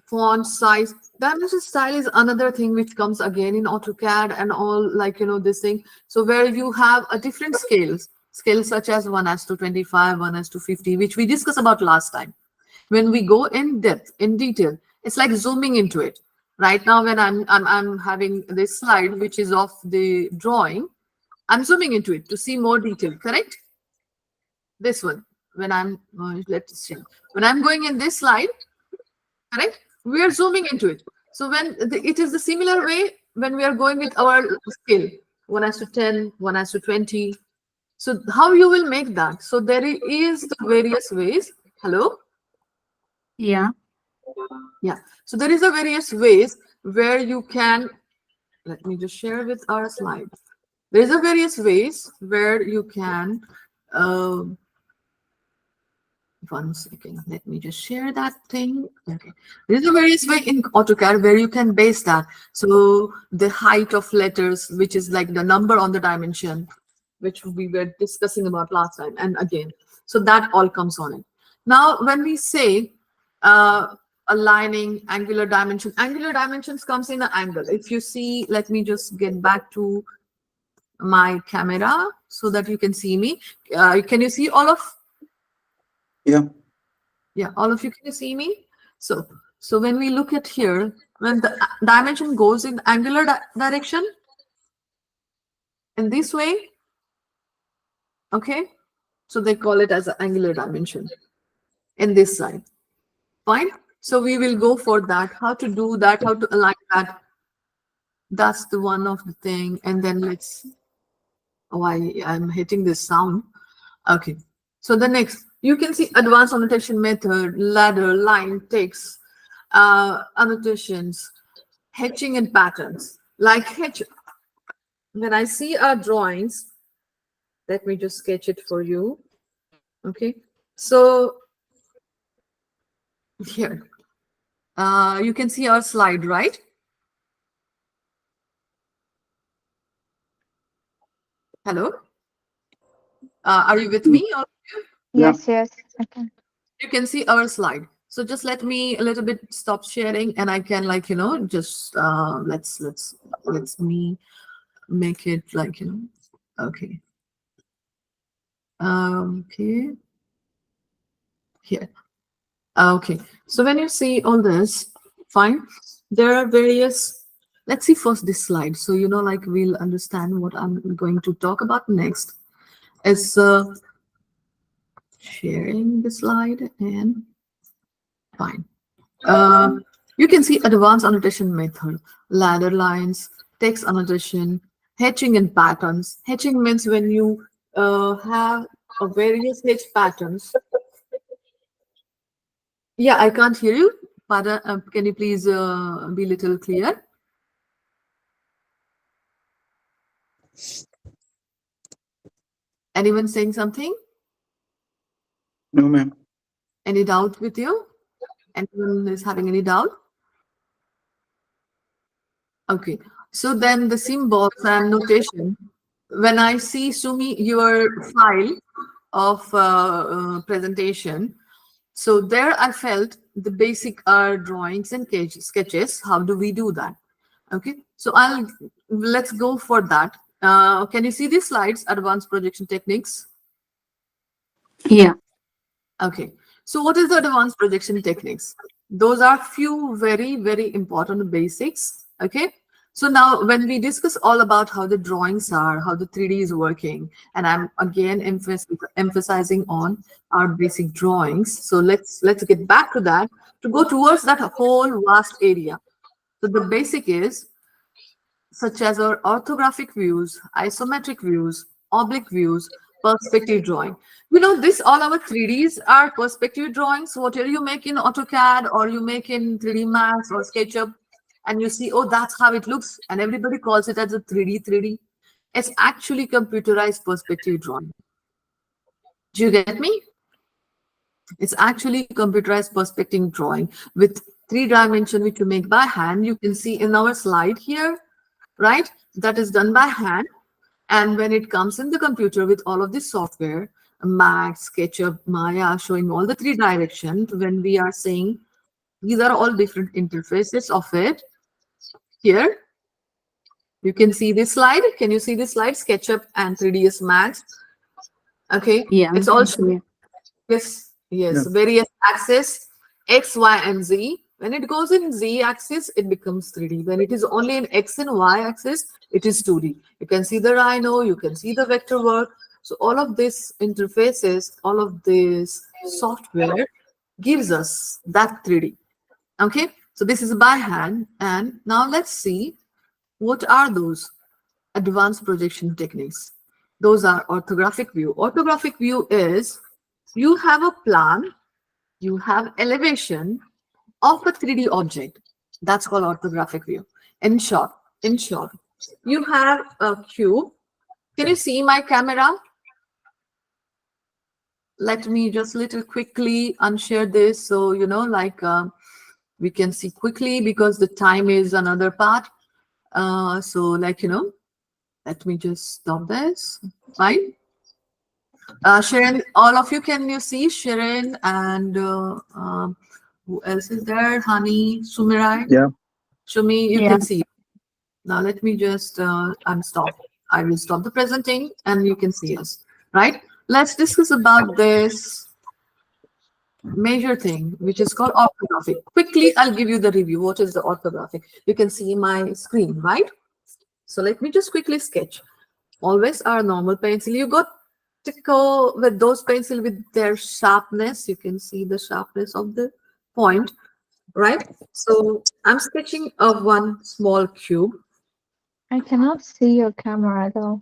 font size. Dimension style is another thing which comes again in AutoCAD and all this thing. So where you have a different scales such as 1:25, 1:50, which we discussed about last time. When we go in depth, in detail, it's like zooming into it. Right now, when I'm having this slide, which is of the drawing, I'm zooming into it to see more detail, correct? This one, when let's see, when I'm going in this slide, correct? We are zooming into it. So it is the similar way when we are going with our scale, 1:10, 1:20. So how you will make that? So there is the various ways. Hello? Yeah. Yeah. So there is a various ways where you can, let me just share with our slide. There is a various ways where you can, um, 1 second, let me just share that thing. Okay. There's a various way in AutoCAD where you can base that. So the height of letters, which is like the number on the dimension, which we were discussing about last time and again. So that all comes on it. Now, when we say aligning angular dimensions comes in an angle. If you see, let me just get back to my camera so that you can see me. Can you see all of? Yeah. Yeah, all of you, can you see me? So when we look at here, when the dimension goes in angular direction, in this way, okay, so they call it as an angular dimension in this side. Fine. So we will go for that. How to do that? How to align that? That's the one of the thing. And then let's. Oh, I'm hitting this sound. Okay. So the next, you can see advanced annotation method, ladder, line, text, annotations, hatching and patterns. Like hatch. When I see our drawings, let me just sketch it for you. Okay. So here, you can see our slide, right? Hello. Are you with me? Or Yeah. Yes, yes, I can. you can see our slide. So just let me a little bit stop sharing, and I can, like, just let's me make it like, okay. Okay. Here. Okay. So when you see all this, fine. There are various. Let's see first this slide. So like we'll understand what I'm going to talk about next. Is sharing the slide and fine. Uh, you can see advanced annotation method, ladder lines, text annotation, hatching and patterns. Hatching means when you have a various hatch patterns. Yeah, I can't hear you. Pardon, can you please be little clear? Anyone saying something? No, ma'am. Any doubt with you? Anyone is having any doubt? Okay. So then the symbols and notation. When I see, Sumi, your file of presentation, so there I felt the basic drawings and sketches. How do we do that? Okay. So let's go for that. Can you see these slides? Advanced projection techniques. Yeah. Okay. So what is the advanced projection techniques? Those are few very, very important basics. Okay. So now when we discuss all about how the drawings are, how the 3D is working, and I'm again emphasizing on our basic drawings. So let's get back to that to go towards that whole vast area. So the basic is such as our orthographic views, isometric views, oblique views, perspective drawing. This all our 3Ds are perspective drawings. Whatever you make in AutoCAD or you make in 3D Max or SketchUp, and you see, oh, that's how it looks, and everybody calls it as a 3D. It's actually computerized perspective drawing. Do you get me? It's actually computerized perspective drawing with 3 dimension, which you make by hand. You can see in our slide here, right? That is done by hand. And when it comes in the computer with all of this software, Max, SketchUp, Maya, showing all the 3 directions, when we are saying these are all different interfaces of it. Here, you can see this slide. Can you see this slide? SketchUp and 3ds Max. Okay. Yeah. It's all Yeah. yes, Yeah. various axis, X, Y, and Z. When it goes in Z axis, it becomes 3D. When it is only in X and Y axis, it is 2D. You can see the rhino, you can see the vector work. So all of these interfaces, all of this software gives us that 3D. Okay, so this is by hand. And now let's see what are those advanced projection techniques. Those are orthographic view. Orthographic view is you have a plan, you have elevation of a 3D object. That's called orthographic view. In short, you have a cube. Can you see my camera? Let me just little quickly unshare this so we can see quickly because the time is another part. So Let me just stop this. Fine. Sharon, all of you, can you see Sharon and who else is there? Honey, Sumirai, Yeah. Shumi, you Yeah. can see. Now let me just unstop. I will stop the presenting and you can see us, right? Let's discuss about this major thing, which is called orthographic. Quickly, I'll give you the review. What is the orthographic? You can see my screen, right? So let me just quickly sketch. Always our normal pencil. You got to go with those pencil with their sharpness. You can see the sharpness of the point, right? So I'm sketching of one small cube. I cannot see your camera though.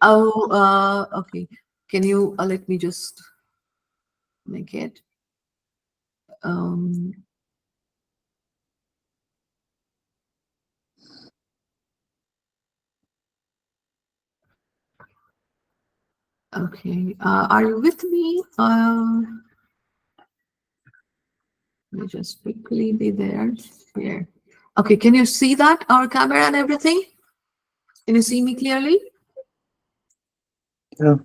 Oh, okay. Can you let me just make it? Um, okay. Are you with me? Let me just quickly be there. Here. Okay. Can you see that? Our camera and everything? Can you see me clearly? Yeah.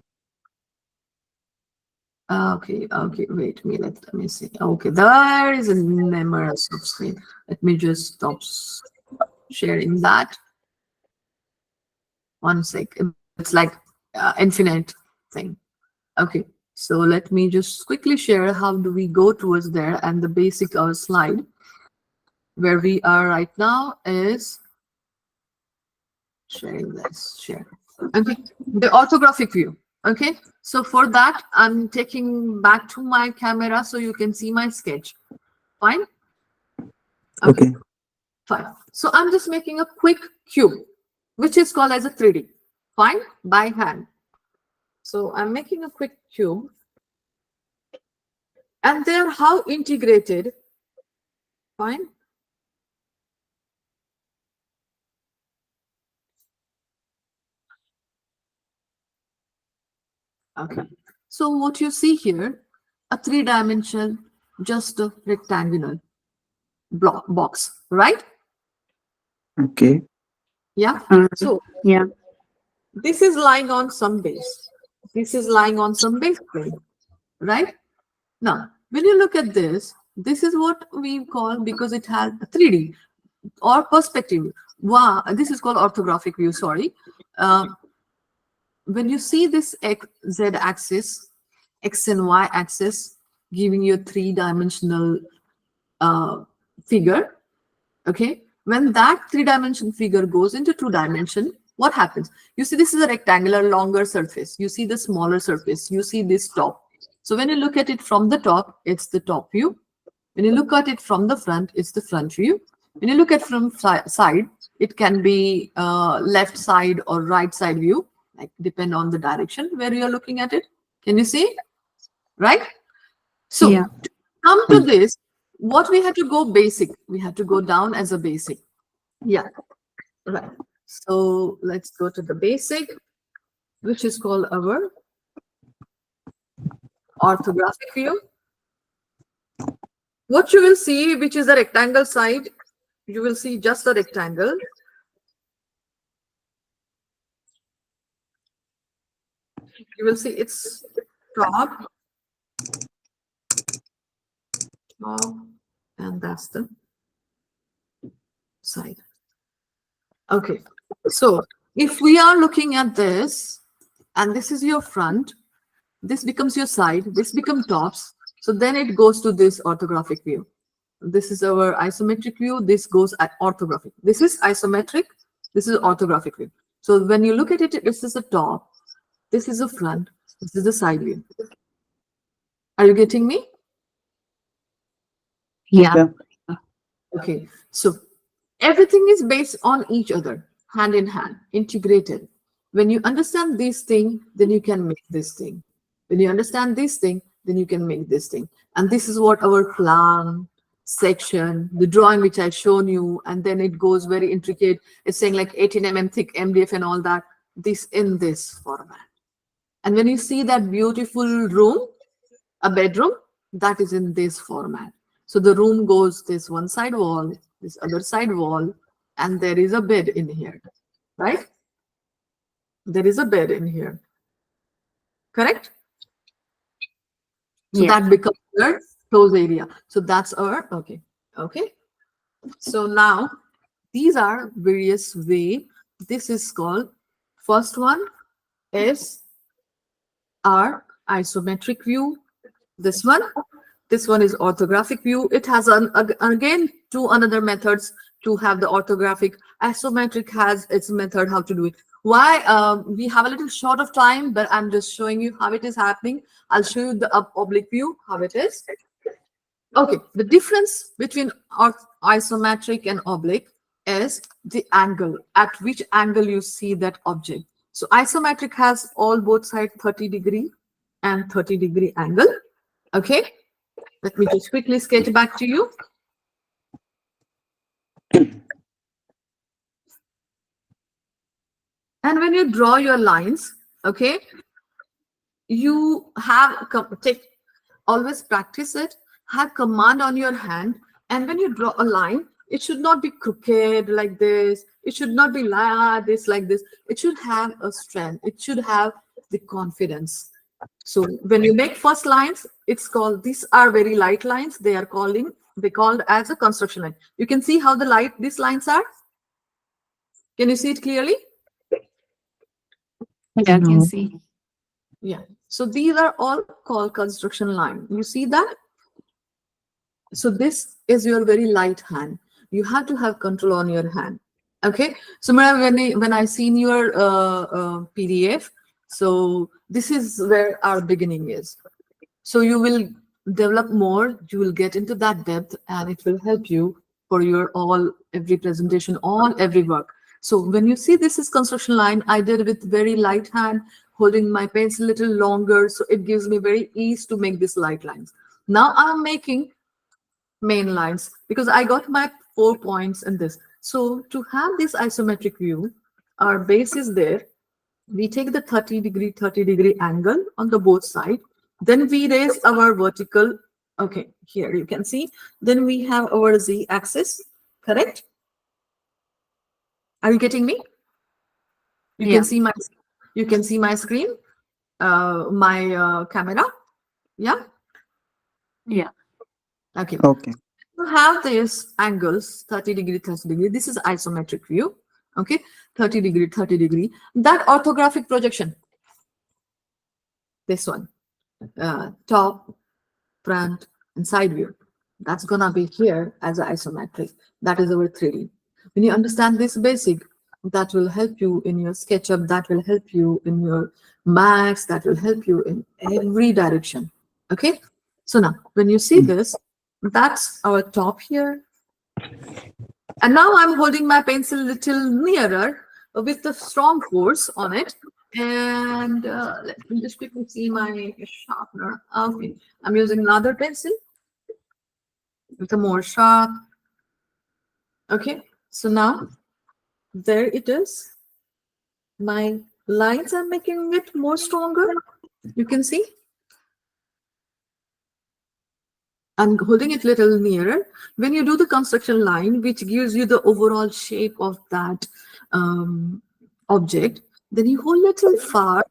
Okay, okay, wait, let me see. Okay, there is a numerous of screen. Let me just stop sharing that. One sec. It's like infinite thing. Okay, so let me just quickly share how do we go towards there, and the basic slide where we are right now is sharing this, share. Okay, the orthographic view. Okay, so for that, I'm taking back to my camera so you can see my sketch. Fine. Okay, Okay. fine. So I'm just making a quick cube, which is called as a 3D. Fine, by hand. So I'm making a quick cube, and they're how integrated. Fine. Okay. So what you see here, a three-dimensional, just a rectangular block box, right? Okay. Yeah. All right. So Yeah. this is lying on some base. This is lying on some base plane, right? Now, when you look at this is what we call, because it has 3D or perspective. Wow, this is called orthographic view, sorry. Uh, when you see this z axis, x and y axis, giving you a three-dimensional figure, okay? When that three-dimensional figure goes into two-dimension, what happens? You see this is a rectangular, longer surface. You see the smaller surface. You see this top. So when you look at it from the top, it's the top view. When you look at it from the front, it's the front view. When you look at from side, it can be left side or right side view, like depend on the direction where you're looking at it. Can you see? Right? So Yeah. to come to this, what we had to go basic. We had to go down as a basic. Yeah, right. So let's go to the basic, which is called our orthographic view. What you will see, which is the rectangle side, you will see just a rectangle. You will see it's top, top, and that's the side. Okay, so if we are looking at this, and this is your front, this becomes your side, this becomes tops, so then it goes to this orthographic view. This is our isometric view, this goes at orthographic. This is isometric, this is orthographic view. So when you look at it, this is the top, this is the front, this is the side view. Are you getting me? Yeah. Yeah. Okay, so everything is based on each other, hand in hand, integrated. When you understand this thing, then you can make this thing. When you understand this thing, then you can make this thing. And this is what our plan, section, the drawing which I've shown you, and then it goes very intricate. It's saying like 18 mm thick MDF and all that, this in this format. And when you see that beautiful room, a bedroom, that is in this format. So the room goes this one side wall, this other side wall, and there is a bed in here, right? There is a bed in here, correct? So Yeah. that becomes our closed area. So that's our, okay. Okay. So now these are various way. This is called, first one is our isometric view. This one is orthographic view. It has again two another methods to have the orthographic. Isometric has its method how to do it. Why? We have a little short of time, but I'm just showing you how it is happening. I'll show you the oblique view, how it is. Okay, the difference between isometric and oblique is the angle, at which angle you see that object. So isometric has all both sides 30-degree and 30-degree angle. Okay, let me just quickly sketch back to you. And when you draw your lines, okay, you have take always practice it, have command on your hand, and when you draw a line, it should not be crooked like this, it should not be like this, it should have a strength, it should have the confidence. So when you make first lines, it's called, these are very light lines, they called as a construction line. You can see how the light these lines are. Can you see it clearly? Yeah, I can No. see. Yeah, so these are all called construction line. You see that? So this is your very light hand. You have to have control on your hand. Okay. So when I seen your PDF, so this is where our beginning is. So you will develop more. You will get into that depth, and it will help you for your every presentation, every work. So when you see this is construction line, I did with very light hand, holding my pencil a little longer, so it gives me very ease to make these light lines. Now I'm making main lines because I got my 4 points in this. So to have this isometric view, our base is there. We take the 30-degree angle on the both side. Then we raise our vertical. Okay, here you can see. Then we have our Z axis, correct? Are you getting me? You Yeah. can see my screen, my camera. Yeah. Yeah. Okay. Okay. You have these angles 30-degree, 30-degree. This is isometric view. Okay, 30-degree, 30-degree. That orthographic projection, this one, top, front, and side view. That's gonna be here as an isometric. That is our 3D. When you understand this basic, that will help you in your SketchUp, that will help you in your Max, that will help you in every direction. Okay, so now when you see this, that's our top here. And now I'm holding my pencil a little nearer with the strong force on it. And let me just quickly see my sharpener. Okay, I'm using another pencil with a more sharp. Okay, so now there it is. My lines are making it more stronger. You can see. I'm holding it a little nearer. When you do the construction line, which gives you the overall shape of that object, then you hold little far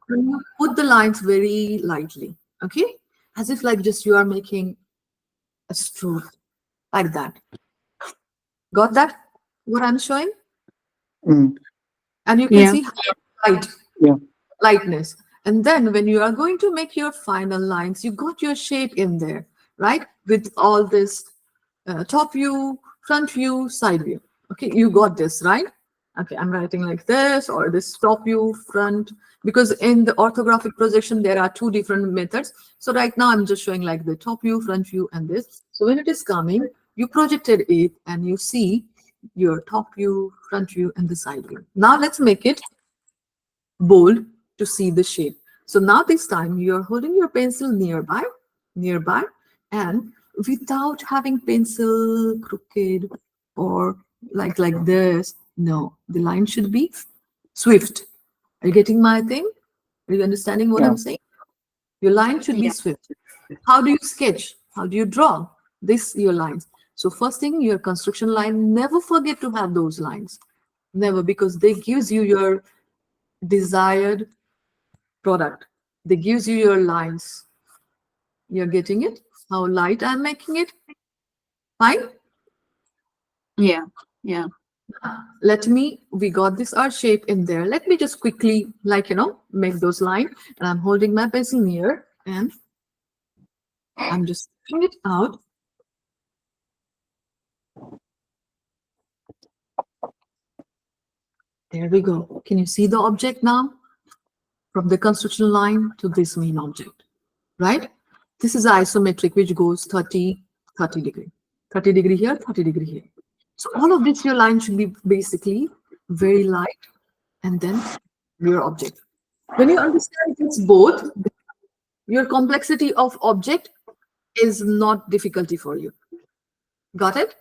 and you put the lines very lightly, okay? As if like just you are making a stroke, like that. Got that? What I'm showing? Mm, And you can Yeah. see how light, yeah. lightness. And then when you are going to make your final lines, you got your shape in there, right? With all this top view, front view, side view. Okay, you got this, right? Okay, I'm writing like this, or this top view, front, because in the orthographic projection, there are two different methods. So right now I'm just showing like the top view, front view, and this. So when it is coming, you projected it and you see your top view, front view, and the side view. Now let's make it bold to see the shape. So now this time you're holding your pencil nearby, and without having pencil crooked or like this. No, the line should be swift. Are you getting my thing? Are you understanding what Yeah. I'm saying? Your line should be Yeah. swift. How do you sketch? How do you draw? This your lines. So first thing, your construction line, never forget to have those lines. Never, because they gives you your desired product. They gives you your lines. You're getting it? How light I'm making it? Fine. Yeah. Yeah. Let me, we got this R shape in there. Let me just quickly, like, make those lines. And I'm holding my pencil here and I'm just taking it out. There we go. Can you see the object now? From the construction line to this main object, right? This is isometric, which goes 30, 30 degree. 30 degree here, 30 degree here. So all of this, your line should be basically very light and then your object. When you understand it's both, your complexity of object is not difficulty for you. Got it?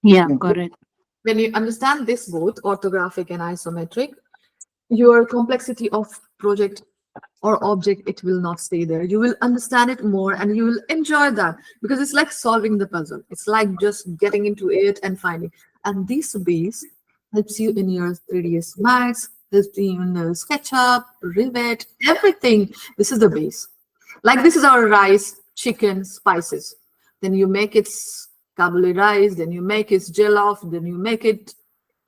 Yeah. Yeah. Got it. When you understand this both orthographic and isometric, your complexity of project or object, it will not stay there. You will understand it more and you will enjoy that because it's like solving the puzzle. It's like just getting into it and finding. And this base helps you in your 3ds Max, helps you in SketchUp, Rivet, everything. This is the base. Like this is our rice, chicken, spices. Then you make it kabuli rice, then you make it jollof, then you make it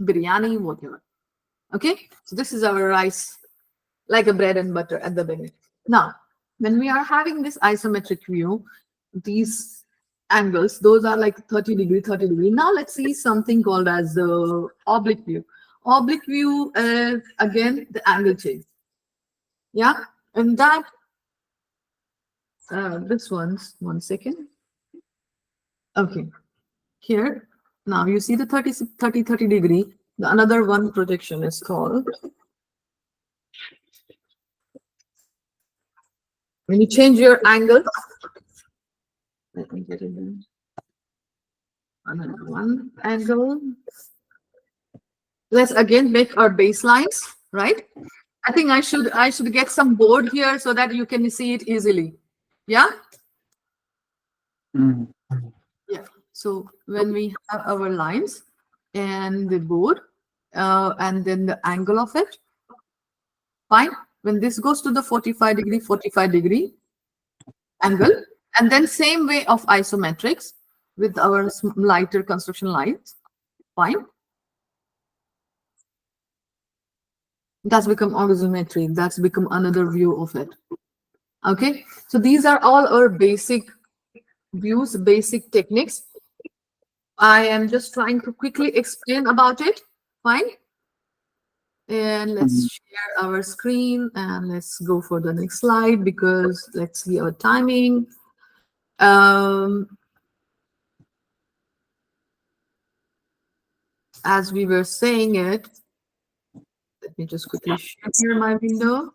biryani, whatever. Okay, so this is our rice, like a bread and butter at the beginning. Now, when we are having this isometric view, these angles, those are like 30 degree, 30 degree. Now let's see something called as the oblique view. Oblique view is again the angle change. Yeah, and that this one's 1 second. Okay, here now you see the 30 degree. The another one projection is called, when you change your angle, let me get it in. Another one angle. Let's again make our baselines, right? I think I should get some board here so that you can see it easily. Yeah? Mm. Yeah. So when we have our lines and the board and then the angle of it, fine. When this goes to the 45 degree angle, and then same way of isometrics with our lighter construction lines, fine. That's become orthometry. That's become another view of it. Okay, so these are all our basic views, basic techniques. I am just trying to quickly explain about it. Fine. And let's share our screen and let's go for the next slide because let's see our timing. As we were saying it, let me just quickly share my window.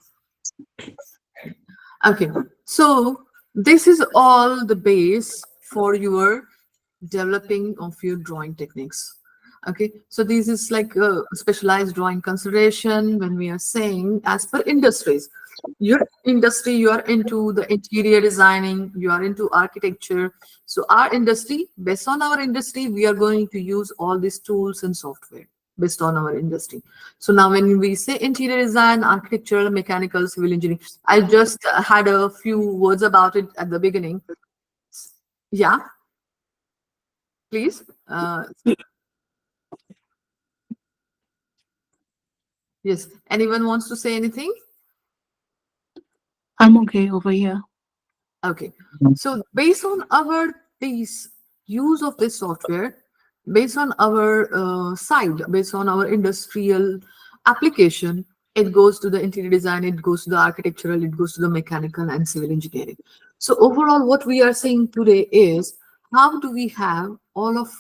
Okay, so this is all the base for your developing of your drawing techniques. Okay, so this is like a specialized drawing consideration when we are saying as per industries. Your industry, you are into the interior designing, you are into architecture. So our industry, based on our industry, we are going to use all these tools and software based on our industry. So now when we say interior design, architectural, mechanical, civil engineering, I just had a few words about it at the beginning. Yeah, please. Yes. Anyone wants to say anything? I'm okay over here. Okay. So based on our this use of this software, based on our side, based on our industrial application, it goes to the interior design, it goes to the architectural, it goes to the mechanical and civil engineering. So overall, what we are saying today is how do we have all of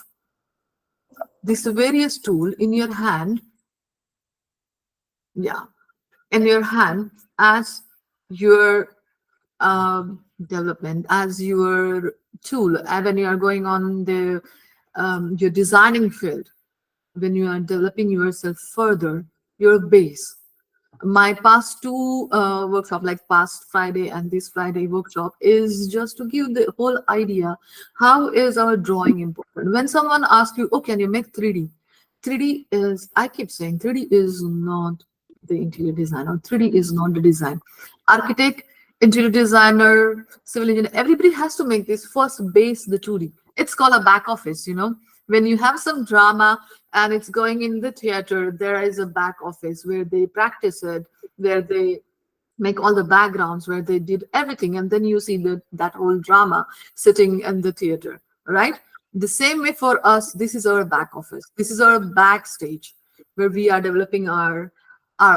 this various tool in your hand? Yeah, in your hand as your development, as your tool, and when you are going on the your designing field, when you are developing yourself further, your base. My past two workshop, like past Friday and this Friday workshop, is just to give the whole idea how is our drawing important. When someone asks you, oh, can you make 3D? 3D is, I keep saying 3D is not the interior designer. 3D is not the design. Architect, interior designer, civil engineer, everybody has to make this first base the 2D. It's called a back office, you know. When you have some drama and it's going in the theater, there is a back office where they practice it, where they make all the backgrounds, where they did everything, and then you see that whole drama sitting in the theater, right? The same way for us, this is our back office, this is our backstage, where we are developing our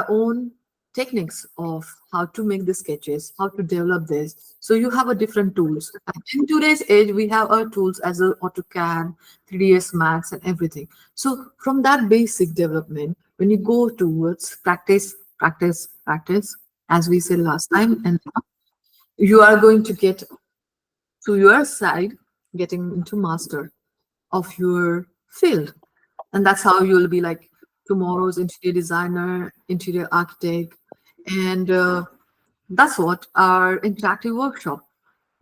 own techniques of how to make the sketches, how to develop this. So you have a different tools. And in today's age, we have our tools as a AutoCAD, 3ds Max, and everything. So from that basic development, when you go towards practice, practice, practice, as we said last time, and you are going to get to your side, getting into master of your field. And that's how you'll be like tomorrow's interior designer, interior architect. And that's what our interactive workshop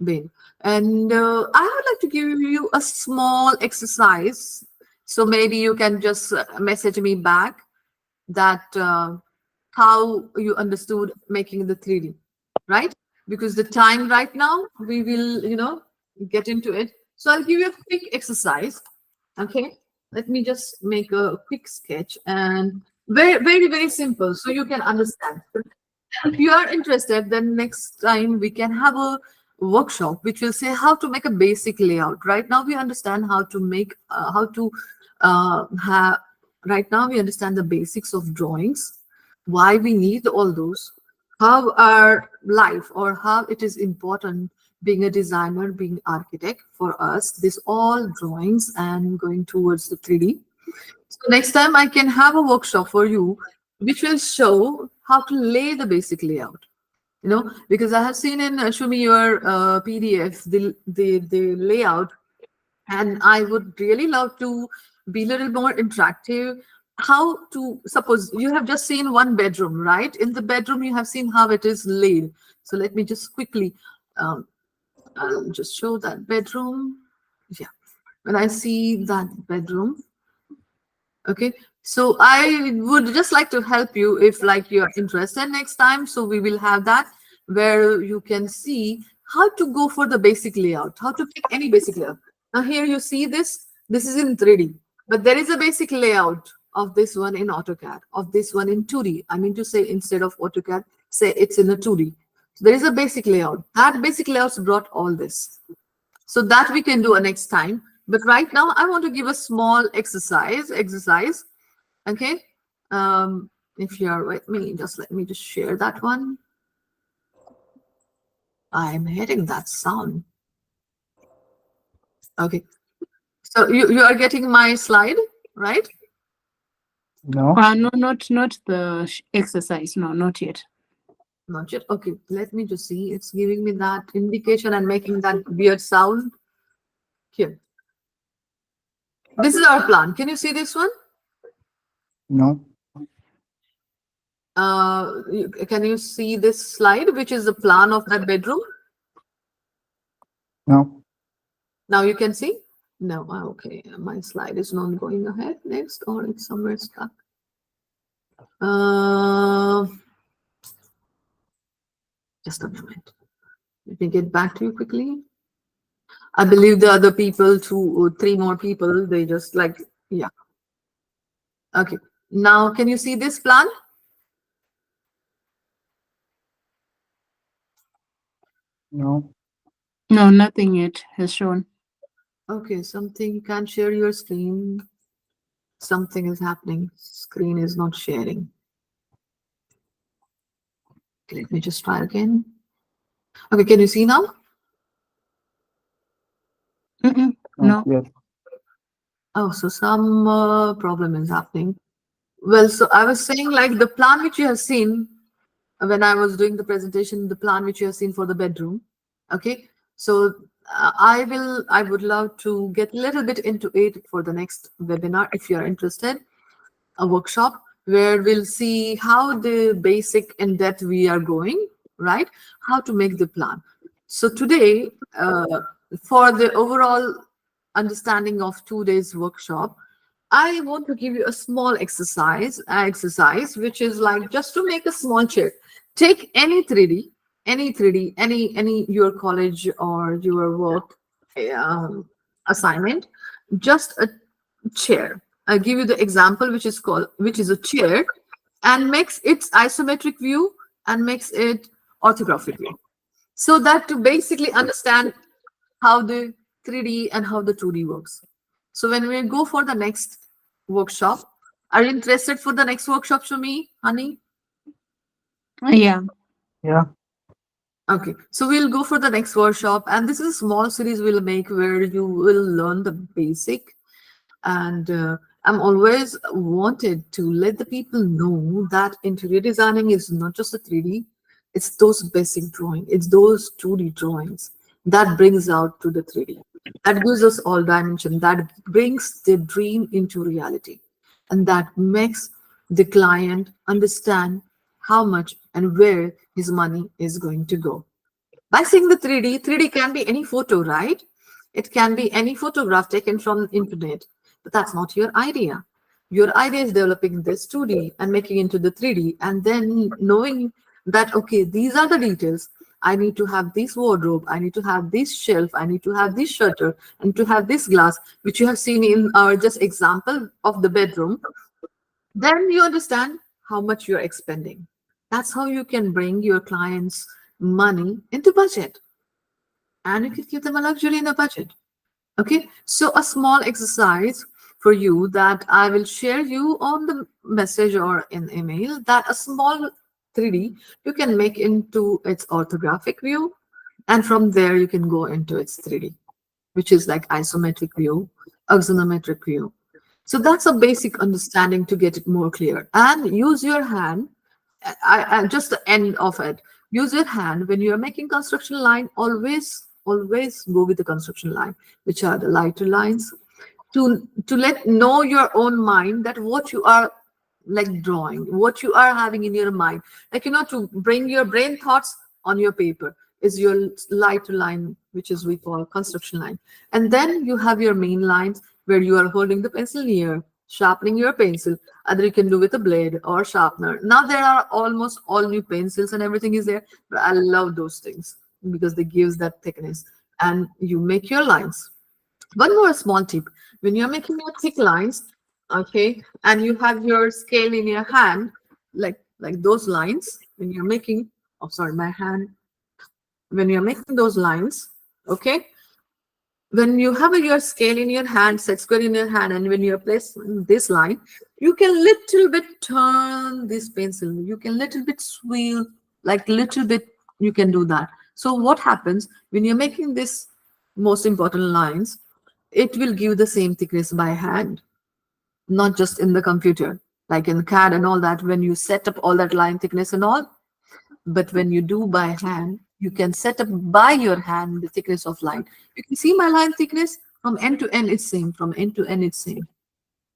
been. And I would like to give you a small exercise. So maybe you can just message me back that how you understood making the 3D, right? Because the time right now, we will, get into it. So I'll give you a quick exercise. Okay, let me just make a quick sketch and very, very, very simple so you can understand. If you are interested, then next time we can have a workshop which will say how to make a basic layout. Right now we understand how to make, how to have, right now we understand the basics of drawings, why we need all those, how our life or how it is important being a designer, being architect for us, this all drawings and going towards the 3D. So next time I can have a workshop for you, which will show how to lay the basic layout. Because I have seen in show me your PDF the layout, and I would really love to be a little more interactive. How to suppose you have just seen one bedroom, right? In the bedroom, you have seen how it is laid. So let me just quickly, I'll just show that bedroom. Yeah, when I see that bedroom. Okay, so I would just like to help you if like you're interested next time. So we will have that where you can see how to go for the basic layout, how to pick any basic layout. Now here you see this is in 3D, but there is a basic layout of this one in AutoCAD, of this one in 2D. I mean to say instead of AutoCAD, say it's in a 2D. So there is a basic layout. That basic layouts brought all this. So that we can do a next time. But right now, I want to give a small exercise. Okay. If you are with me, just let me just share that one. I'm hearing that sound. Okay. So you are getting my slide, right? No. No, not the exercise. No, not yet. Not yet. Okay. Let me just see. It's giving me that indication and making that weird sound. Here. This is our plan. Can you see this one? No. Can you see this slide, which is the plan of that bedroom? No. Now you can see? No, okay. My slide is not going ahead next, or it's somewhere stuck. Just a moment. Let me get back to you quickly. I believe the other people, 3 more people, they just like, yeah. Okay. Now, can you see this plan? No. No, nothing yet has shown. Okay, something, you can't share your screen. Something is happening. Screen is not sharing. Okay, let me just try again. Okay, can you see now? No. Not yet. Oh, so some problem is happening. Well, so I was saying like the plan which you have seen when I was doing the presentation, the plan which you have seen for the bedroom. Okay, so I would love to get a little bit into it for the next webinar if you're interested, a workshop where we'll see how the basic in depth we are going, right? How to make the plan. So today, for the overall understanding of 2 days workshop, I want to give you a small exercise, which is like just to make a small chair. Take any 3D, any your college or your work assignment, just a chair. I'll give you the example, which is a chair, and makes its isometric view and makes it orthographic view. So that to basically understand how the 3D and how the 2D works. So when we go for the next workshop, are you interested for the next workshop to me, honey? Yeah. Yeah. Okay, so we'll go for the next workshop, and this is a small series we'll make where you will learn the basic. And I'm always wanted to let the people know that interior designing is not just a 3D, it's those basic drawing, it's those 2D drawings that brings out to the 3D, that gives us all dimension, that brings the dream into reality, and that makes the client understand how much and where his money is going to go. By seeing the 3D, 3D can be any photo, right? It can be any photograph taken from internet, but that's not your idea. Your idea is developing this 2D and making into the 3D, and then knowing that, okay, these are the details. I need to have this wardrobe, I need to have this shelf, I need to have this shutter, and to have this glass, which you have seen in our just example of the bedroom. Then you understand how much you're expending. That's how you can bring your clients' money into budget, and you can give them a luxury in a budget. Okay, so a small exercise for you that I will share you on the message or in email, that a small 3D you can make into its orthographic view, and from there you can go into its 3D, which is like isometric view, axonometric view. So that's a basic understanding to get it more clear. And use your hand, just the end of it. Use your hand when you are making construction line. Always go with the construction line, which are the lighter lines, to let know your own mind that what you are like drawing, what you are having in your mind, like to bring your brain thoughts on your paper is your lighter line, which is we call construction line. And then you have your main lines where you are holding the pencil near, sharpening your pencil. Either you can do with a blade or sharpener. Now there are almost all new pencils and everything is there, but I love those things because they gives that thickness, and you make your lines. One more small tip: when you're making your thick lines, okay, and you have your scale in your hand, like those lines, when you're making, oh sorry, my hand, when you're making those lines, okay, when you have your scale in your hand, set square in your hand, and when you're placing this line, you can little bit turn this pencil, you can little bit swirl, like little bit, you can do that. So what happens when you're making this most important lines, it will give the same thickness by hand, not just in the computer, like in CAD and all that, when you set up all that line thickness and all. But when you do by hand, you can set up by your hand the thickness of line. You can see my line thickness from end to end, it's same. From end to end, it's same.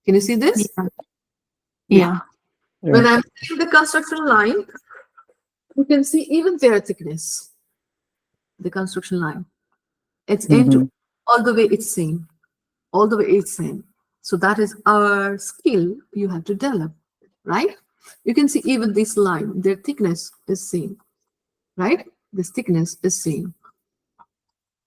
Can you see this? Yeah. Yeah. Yeah. Yeah. When I'm seeing the construction line, you can see even their thickness, the construction line. It's end to Mm-hmm. all the way, it's same. All the way, it's same. So that is our skill you have to develop, right? You can see even this line, their thickness is same, right? This thickness is same.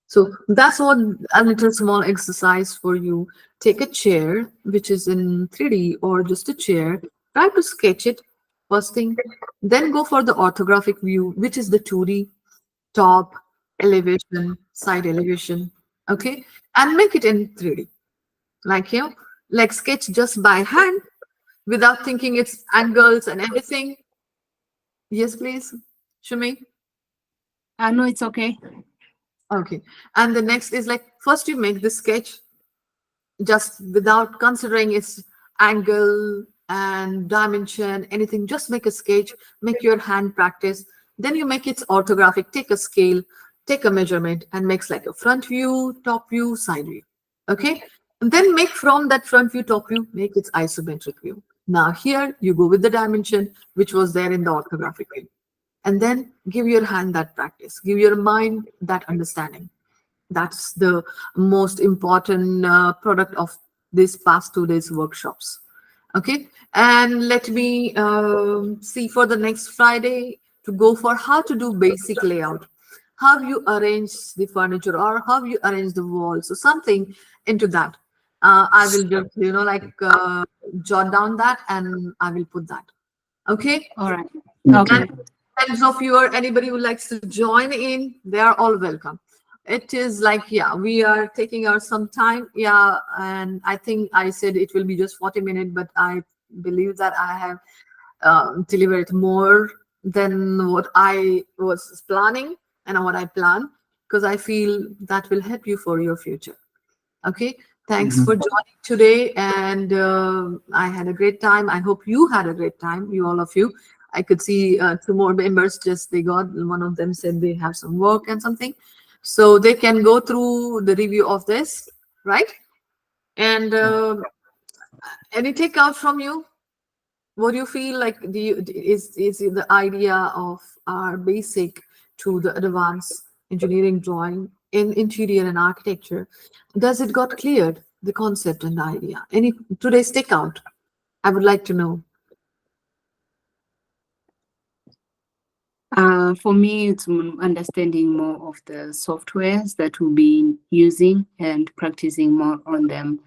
So that's what a little small exercise for you. Take a chair, which is in 3D or just a chair, try to sketch it first thing, then go for the orthographic view, which is the 2D, top, elevation, side elevation, okay? And make it in 3D. Like like sketch just by hand without thinking it's angles and everything. Yes, please, Shumi. No, it's okay. Okay. And the next is like first you make the sketch just without considering its angle and dimension, anything. Just make a sketch, make your hand practice. Then you make its orthographic, take a scale, take a measurement, and makes like a front view, top view, side view. Okay. And then make from that front view, top view, make its isometric view. Now here you go with the dimension, which was there in the orthographic view. And then give your hand that practice, give your mind that understanding. That's the most important product of these past 2 days workshops. Okay, and let me see for the next Friday to go for how to do basic layout, how you arrange the furniture or how you arrange the walls, so something into that. I will just like jot down that and I will put that. Okay, All right. Okay. and Okay. friends of you or anybody who likes to join in, they are all welcome. It is like, yeah, we are taking our some time. Yeah, and I think I said it will be just 40 minutes, but I believe that I have delivered more than what I was planning and what I plan, because I feel that will help you for your future. Okay, thanks for Mhm. joining today, and I had a great time. I hope you had a great time, you all of you. I could see two more members just they got. One of them said they have some work and something, so they can go through the review of this, right? And any takeout from you? What do you feel like? Is it the idea of our basic to the advanced engineering drawing in interior and architecture, does it got cleared the concept and the idea? Any today's takeout? I would like to know. For me, it's understanding more of the softwares that we'll be using and practicing more on them,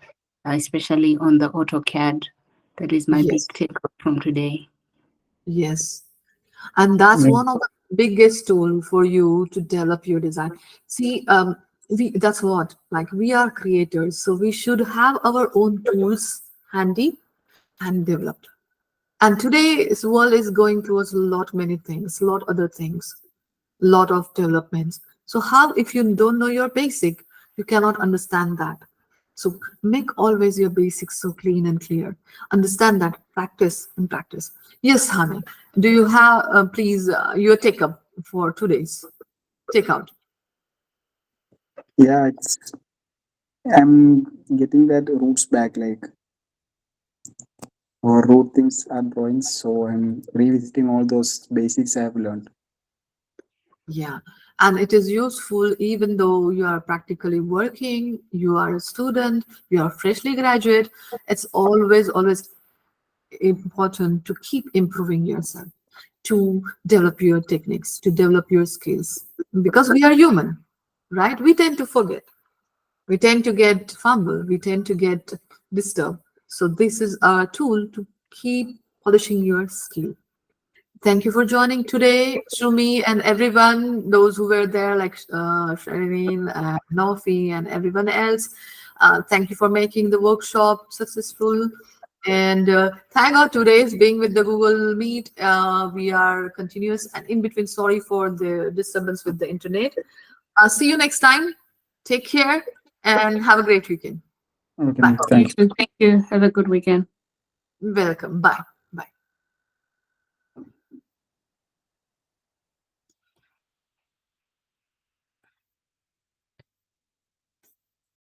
especially on the AutoCAD. That is my big Yes, take from today. yes, and that's Like, one of the biggest tool for you to develop your design. See, we that's what, like, we are creators, so we should have our own tools handy and developed. And today's world is going towards a lot many things, a lot other things, lot of developments. So how, if you don't know your basic, you cannot understand that. So make always your basics so clean and clear. Understand that, practice and practice. Yes, Hami, do you have, please, your take up for today's takeout? yeah, I'm getting that roots back, like, or root things are drawings. So I'm revisiting all those basics I've learned. Yeah, and it is useful even though you are practically working, you are a student, you are freshly graduate. It's always important to keep improving yourself, to develop your techniques, to develop your skills, because we are human, right? We tend to forget, we tend to get fumble, we tend to get disturbed. So this is a tool to keep polishing your skill. Thank you for joining today, Shumi, and everyone, those who were there, like Shireen, Nofi, and everyone else. Thank you for making the workshop successful. And thank God today is being with the Google Meet. We are continuous and in between. Sorry for the disturbance with the internet. See you next time. Take care and have a great weekend. Okay, Bye. ma'am. You Thank you. too. Thank you. Have a good weekend. Welcome. Bye.